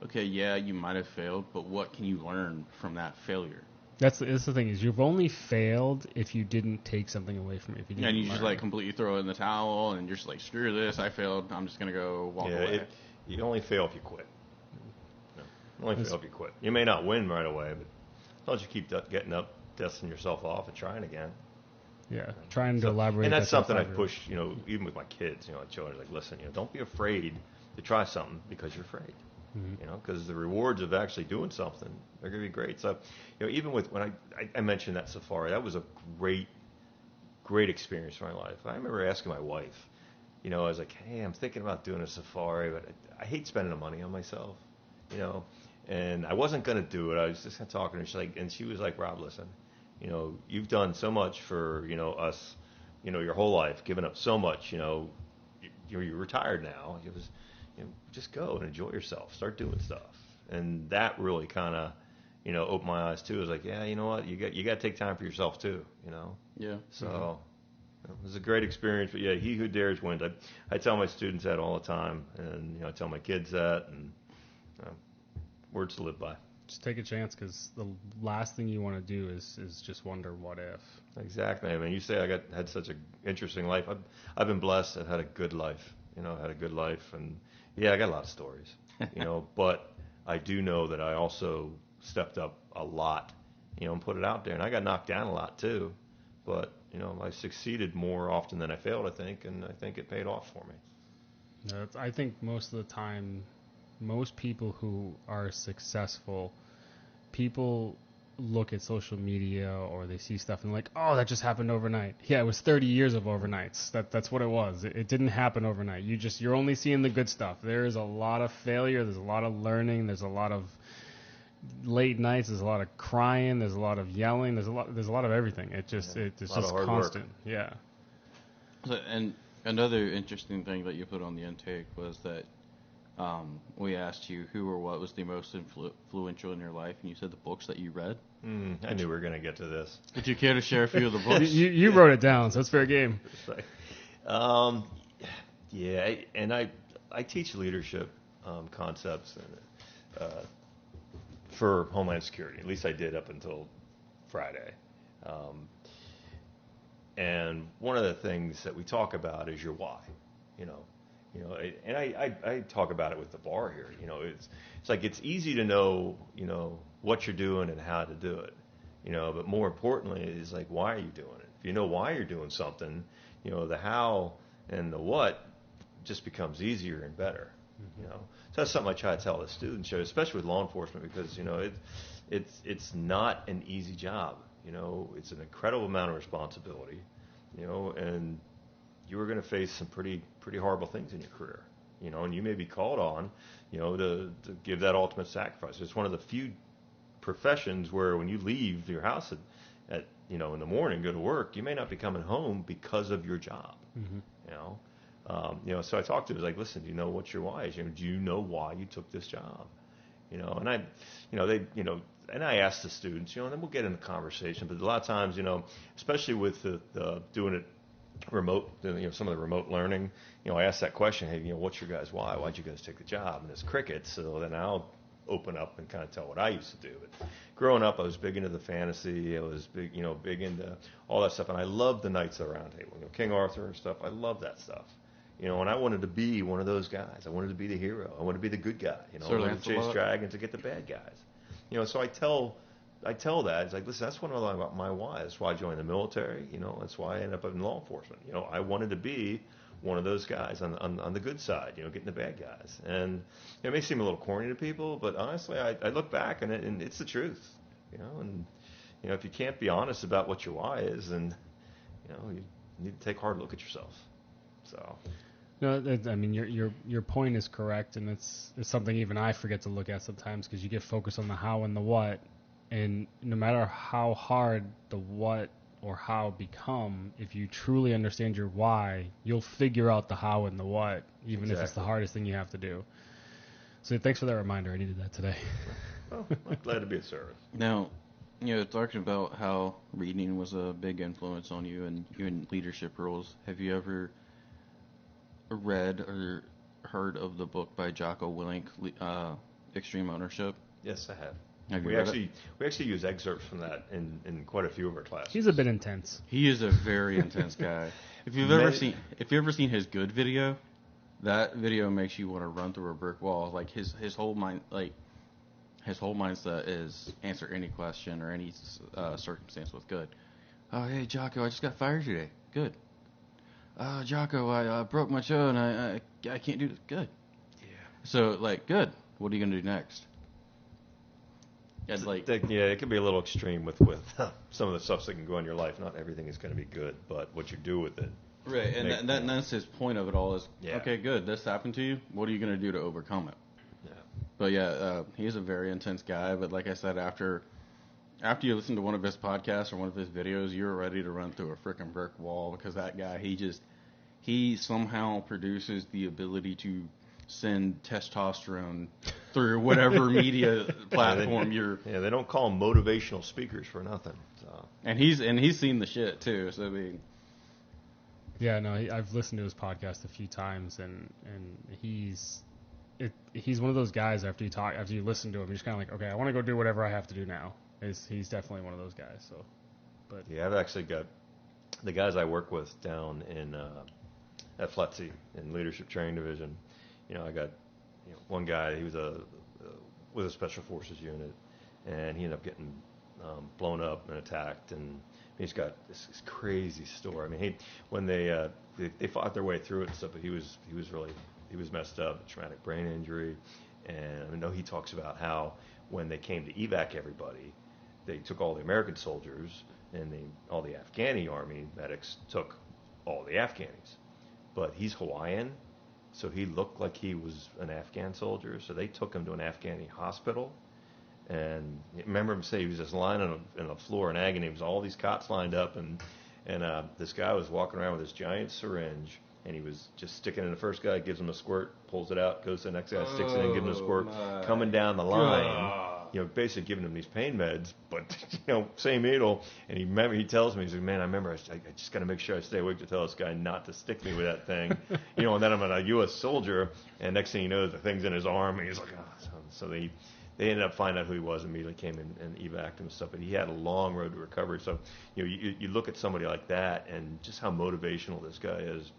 okay, yeah, you might have failed, but what can you learn from that failure? That's the thing, is you've only failed if you didn't take something away from it. If you didn't and you just completely throw it in the towel, and you're just like, screw this, I failed, I'm just gonna go walk away. You only fail if you quit. You only fail if you quit. You may not win right away, but as long as you keep getting up, dusting yourself off, and trying again. Yeah, trying to elaborate. And that's something I push, even with my kids, children, like, listen, don't be afraid to try something because you're afraid. Mm-hmm. Because the rewards of actually doing something, they're going to be great. So, even with when I mentioned that safari, that was a great experience for my life. I remember asking my wife, I was like, hey, I'm thinking about doing a safari, but I hate spending the money on myself, and I wasn't going to do it. I was just kind of talking to her, and she was like, Rob, listen, you've done so much for, us, your whole life, given up so much, you're retired now. Just go and enjoy yourself. Start doing stuff. And that really kind of, opened my eyes too. It was like, yeah, you know what, you got to take time for yourself too, Yeah. So it was a great experience. But yeah, he who dares wins. I tell my students that all the time, and I tell my kids that, and words to live by. Just take a chance, because the last thing you want to do is just wonder what if. Exactly. I mean, you say I had such an interesting life. I've been blessed. I've had a good life. Had a good life, and yeah, I got a lot of stories. But I do know that I also stepped up a lot, and put it out there. And I got knocked down a lot too, but I succeeded more often than I failed, I think, and I think it paid off for me. I think most of the time, most people who are successful, people look at social media or they see stuff and like, oh, that just happened overnight. Yeah, it was 30 years of overnights. That's what it was. It didn't happen overnight. You're only seeing the good stuff. There is a lot of failure. There's a lot of learning. There's a lot of late nights. There's a lot of crying. There's a lot of yelling. There's a lot of everything. It's just constant. Work. Yeah. And another interesting thing that you put on the intake was that we asked you who or what was the most influential in your life, and you said the books that you read. I knew we were going to get to this. Would you care to share a few of the books? You wrote it down, so it's fair game. Yeah, and I teach leadership concepts for Homeland Security. At least I did up until Friday. And one of the things that we talk about is your why. And I talk about it with the bar here. It's like it's easy to know, what you're doing and how to do it. But more importantly, is like, why are you doing it? If you know why you're doing something, the how and the what just becomes easier and better. So that's something I try to tell the students, especially with law enforcement, because it's not an easy job. It's an incredible amount of responsibility. And you are going to face some pretty horrible things in your career, and you may be called on, to give that ultimate sacrifice. It's one of the few professions where when you leave your house at in the morning, go to work, you may not be coming home because of your job. So I talked to him, like, listen, do you know what your why is? Do you know why you took this job? And I asked the students, and then we'll get into conversation. But a lot of times, especially with the doing it remote, some of the remote learning, I asked that question, hey, what's your guys' why? Why'd you guys take the job? And it's crickets. So then I'll open up and kind of tell what I used to do. But growing up, I was big into the fantasy. I was big into all that stuff. And I loved the Knights of the Round Table, King Arthur and stuff. I love that stuff. And I wanted to be one of those guys. I wanted to be the hero. I wanted to be the good guy. I wanted to chase dragons and get the bad guys. So I tell that. It's like, listen, that's one of my why. That's why I joined the military. That's why I ended up in law enforcement. I wanted to be one of those guys on the good side, getting the bad guys. And it may seem a little corny to people, but honestly, I look back and it's the truth. And if you can't be honest about what your why is, then you need to take a hard look at yourself. So. No, I mean your point is correct, and it's something even I forget to look at sometimes, because you get focused on the how and the what, and no matter how hard the what or how become, if you truly understand your why, you'll figure out the how and the what, even if it's the hardest thing you have to do. So thanks for that reminder. I needed that today. Well, I'm glad to be of service. Now, talking about how reading was a big influence on you and in leadership roles, have you ever read or heard of the book by Jocko Willink, Extreme Ownership? Yes, I have. We actually use excerpts from that in quite a few of our classes. He's a bit intense. He is a very intense guy. If you've ever seen his good video, that video makes you want to run through a brick wall. Like his whole mindset is answer any question or any circumstance with good. Oh, hey Jocko, I just got fired today. Good. Jocko, I broke my toe and I can't do this. Good. Yeah. So good. What are you gonna do next? And it can be a little extreme with some of the stuff that can go in your life. Not everything is going to be good, but what you do with it. Right, and that's his point of it all is, okay, good, this happened to you. What are you going to do to overcome it? Yeah. But he's a very intense guy. But like I said, after you listen to one of his podcasts or one of his videos, you're ready to run through a freaking brick wall, because that guy, he somehow produces the ability to send testosterone through whatever media platform you're. Yeah, they don't call them motivational speakers for nothing. So. And he's seen the shit too. So I mean, Yeah, no, I've listened to his podcast a few times, and he's one of those guys. After you listen to him, you're just kind of like, okay, I want to go do whatever I have to do now. He's definitely one of those guys. So, but Yeah, I've actually got the guys I work with down in at FLETC in Leadership Training Division. I got one guy. He was with a Special Forces unit, and he ended up getting blown up and attacked, and he's got this crazy story. I mean, when they fought their way through it and stuff, but he was messed up, traumatic brain injury, and I know he talks about how when they came to evac everybody, they took all the American soldiers, and all the Afghani army medics took all the Afghanis, but he's Hawaiian, so he looked like he was an Afghan soldier, so they took him to an Afghani hospital. And I remember him say he was just lying on the floor in agony. It was all these cots lined up, and this guy was walking around with this giant syringe, and he was just sticking in. The first guy gives him a squirt, pulls it out, goes to the next guy, sticks it in, gives him a squirt, coming down the line, basically giving him these pain meds, but same needle. And he tells me, he's like, man, I remember I just got to make sure I stay awake to tell this guy not to stick me with that thing, and then I'm a U.S. soldier, and next thing you know, the thing's in his arm, and he's like, oh. So they ended up finding out who he was, immediately came in and evac'd him and stuff. But he had a long road to recovery. So, you look at somebody like that and just how motivational this guy is.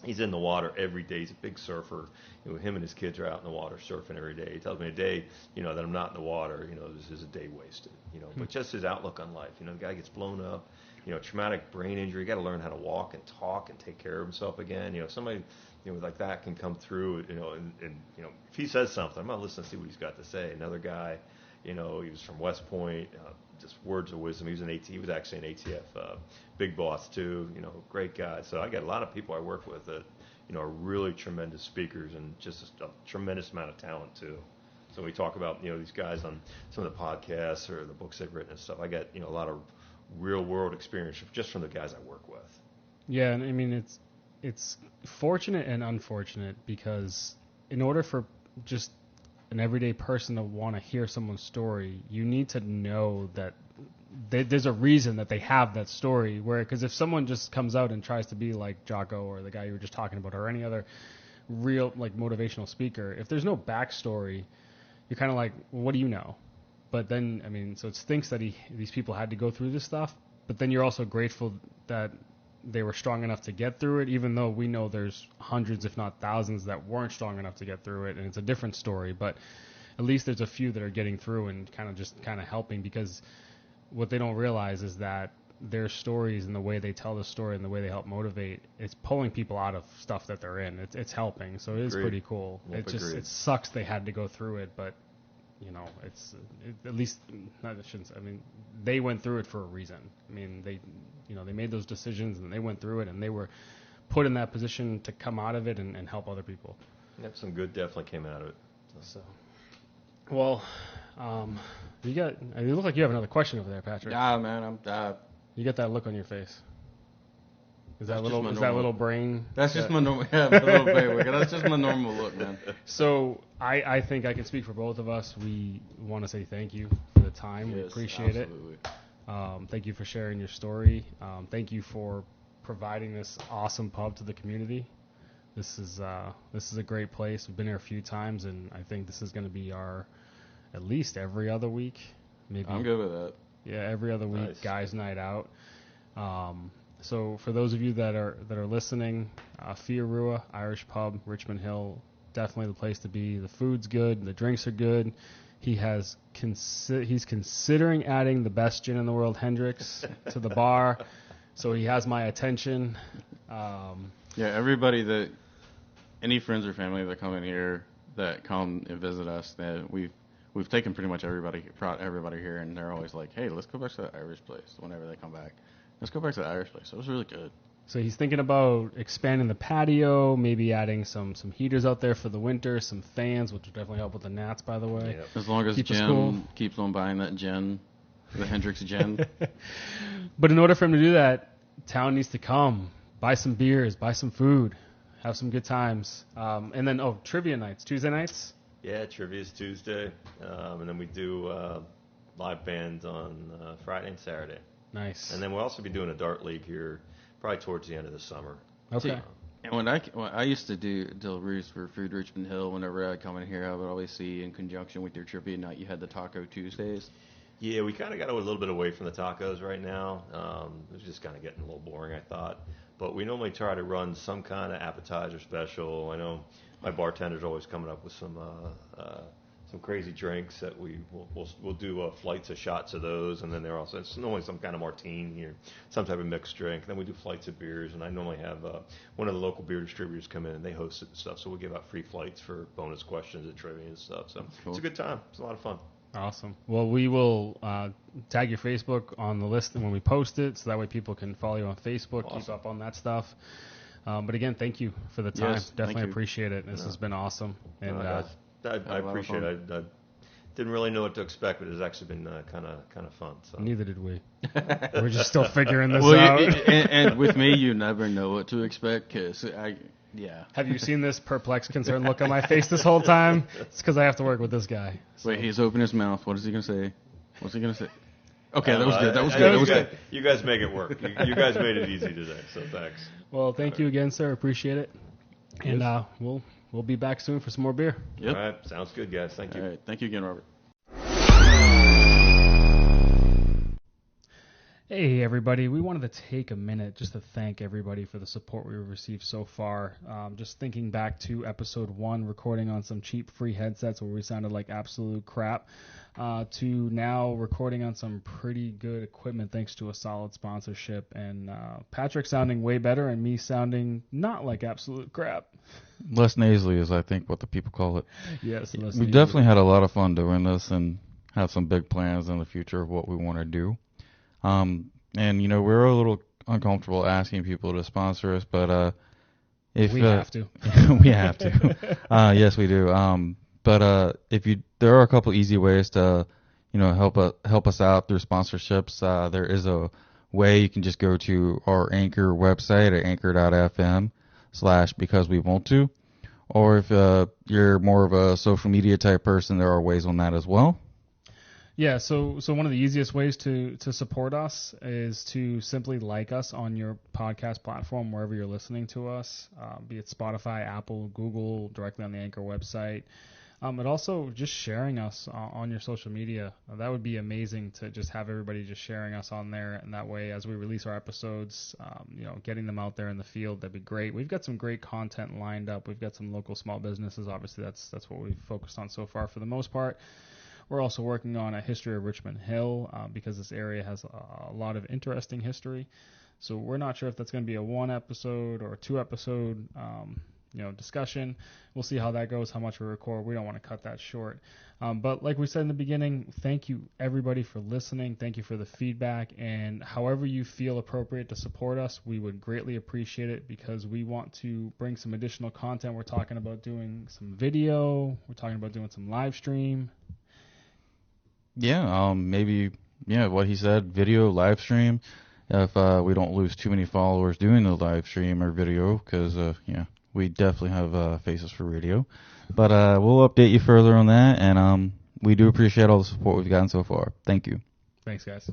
He's in the water every day. He's a big surfer. Him and his kids are out in the water surfing every day. He tells me a day, that I'm not in the water, this is a day wasted, But just his outlook on life. The guy gets blown up, traumatic brain injury. You got to learn how to walk and talk and take care of himself again. Somebody like that can come through, and if he says something, I'm going to listen to see what he's got to say. Another guy, he was from West Point, just words of wisdom. He was actually an ATF big boss too, great guy. So I got a lot of people I work with that, are really tremendous speakers and just a tremendous amount of talent too. So we talk about, these guys on some of the podcasts or the books they've written and stuff. I got, a lot of real world experience just from the guys I work with. Yeah, and I mean, it's fortunate and unfortunate, because in order for just an everyday person to want to hear someone's story, you need to know that there's a reason that they have that story. Because if someone just comes out and tries to be like Jocko or the guy you were just talking about, or any other real motivational speaker, if there's no backstory, you're kind of like, well, what do you know? But then, I mean, so it stinks that these people had to go through this stuff, but then you're also grateful that they were strong enough to get through it, even though we know there's hundreds, if not thousands, that weren't strong enough to get through it, and it's a different story. But at least there's a few that are getting through and kind of helping, because what they don't realize is that their stories and the way they tell the story and the way they help motivate, it's pulling people out of stuff that they're in. It's helping, so it is pretty cool. Yep, it sucks they had to go through it, but at least they went through it for a reason. I mean, they made those decisions and they went through it, and they were put in that position to come out of it and help other people. Yep, some good definitely came out of it. So, well, you look like you have another question over there, Patrick. Yeah, man, You got that look on your face. Is that little brain? That's just my normal. Yeah, my little brain. That's just my normal look, man. So I think I can speak for both of us. We want to say thank you for the time. Yes, we appreciate absolutely. it. Thank you for sharing your story. Thank you for providing this awesome pub to the community. This is a great place. We've been here a few times, and I think this is going to be our at least every other week. Maybe I'm good with that. Yeah, every other week, Nice. guys' night out. So for those of you that are listening, Fiorua Irish Pub, Richmond Hill, definitely the place to be. The food's good, the drinks are good. He's considering adding the best gin in the world, Hendrick's, to the bar. So he has my attention. Yeah, any friends or family that come in here, that come and visit us, that we've taken pretty much everybody here, and they're always like, hey, let's go back to the Irish place whenever they come back. Let's go back to the Irish place. It was really good. So he's thinking about expanding the patio, maybe adding some heaters out there for the winter, some fans, which will definitely help with the gnats, by the way. Yep. As long as Keep us Jim cool. keeps on buying that gin, the Hendrick's gin. But in order for him to do that, town needs to come, buy some beers, buy some food, have some good times. And then, trivia nights, Tuesday nights? Yeah, Trivia's Tuesday. And then we do live bands on Friday and Saturday. Nice. And then we'll also be doing a dart league here probably towards the end of the summer. Okay. And when I used to do deliveries for Food Richmond Hill, whenever I'd come in here, I would always see in conjunction with your trivia night, you had the Taco Tuesdays. Yeah, we kind of got a little bit away from the tacos right now. It was just kind of getting a little boring, I thought. But we normally try to run some kind of appetizer special. I know my bartender's always coming up with some crazy drinks that we'll do flights of shots of those, and then it's normally some kind of martini or some type of mixed drink. Then we do flights of beers, and I normally have one of the local beer distributors come in and they host it and stuff. So we'll give out free flights for bonus questions and trivia and stuff. So cool. It's a good time. It's a lot of fun. Awesome. Well, we will tag your Facebook on the list when we post it, so that way people can follow you on Facebook, Awesome. keep up on that stuff. But again, thank you for the time. Yes, Definitely thank you. appreciate it. This has been awesome. And I appreciate it. I didn't really know what to expect, but it's actually been kind of fun. So. Neither did we. We're just still figuring this Well, out. and with me, you never know what to expect because Have you seen this perplexed, concerned look on my face this whole time? It's because I have to work with this guy. So. Wait, he's opened his mouth. What is he going to say? What's he going to say? Okay, that was I- good. You guys make it work. You guys made it easy today, so thanks. Well, thank you again, sir. Appreciate it. And we'll be back soon for some more beer. Yep. All right, sounds good, guys. Thank you. All right, thank you again, Robert. Hey everybody, we wanted to take a minute just to thank everybody for the support we've received so far. Just thinking back to episode 1, recording on some cheap free headsets where we sounded like absolute crap, to now recording on some pretty good equipment thanks to a solid sponsorship, and Patrick sounding way better and me sounding not like absolute crap. Less nasally is, I think, what the people call it. Yes, less We nasally. definitely had a lot of fun doing this and have some big plans in the future of what we want to do. And, we're a little uncomfortable asking people to sponsor us, but if we have to. we have to. Yes, we do. But there are a couple easy ways to, help us out through sponsorships. There is a way you can just go to our Anchor website at anchor.fm/because-we-want-to. Or if you're more of a social media type person, there are ways on that as well. Yeah, so one of the easiest ways to support us is to simply like us on your podcast platform, wherever you're listening to us, be it Spotify, Apple, Google, directly on the Anchor website. But also just sharing us on your social media. That would be amazing to just have everybody just sharing us on there. And that way, as we release our episodes, getting them out there in the field, that'd be great. We've got some great content lined up. We've got some local small businesses. Obviously, that's what we've focused on so far for the most part. We're also working on a history of Richmond Hill because this area has a lot of interesting history. So we're not sure if that's going to be a 1 episode or a 2 episode discussion. We'll see how that goes, how much we record. We don't want to cut that short. But like we said in the beginning, thank you everybody for listening. Thank you for the feedback. And however you feel appropriate to support us, we would greatly appreciate it because we want to bring some additional content. We're talking about doing some video. We're talking about doing some live stream. Yeah, maybe, what he said, video, live stream, if we don't lose too many followers doing the live stream or video, because, we definitely have faces for radio. But we'll update you further on that, and we do appreciate all the support we've gotten so far. Thank you. Thanks, guys.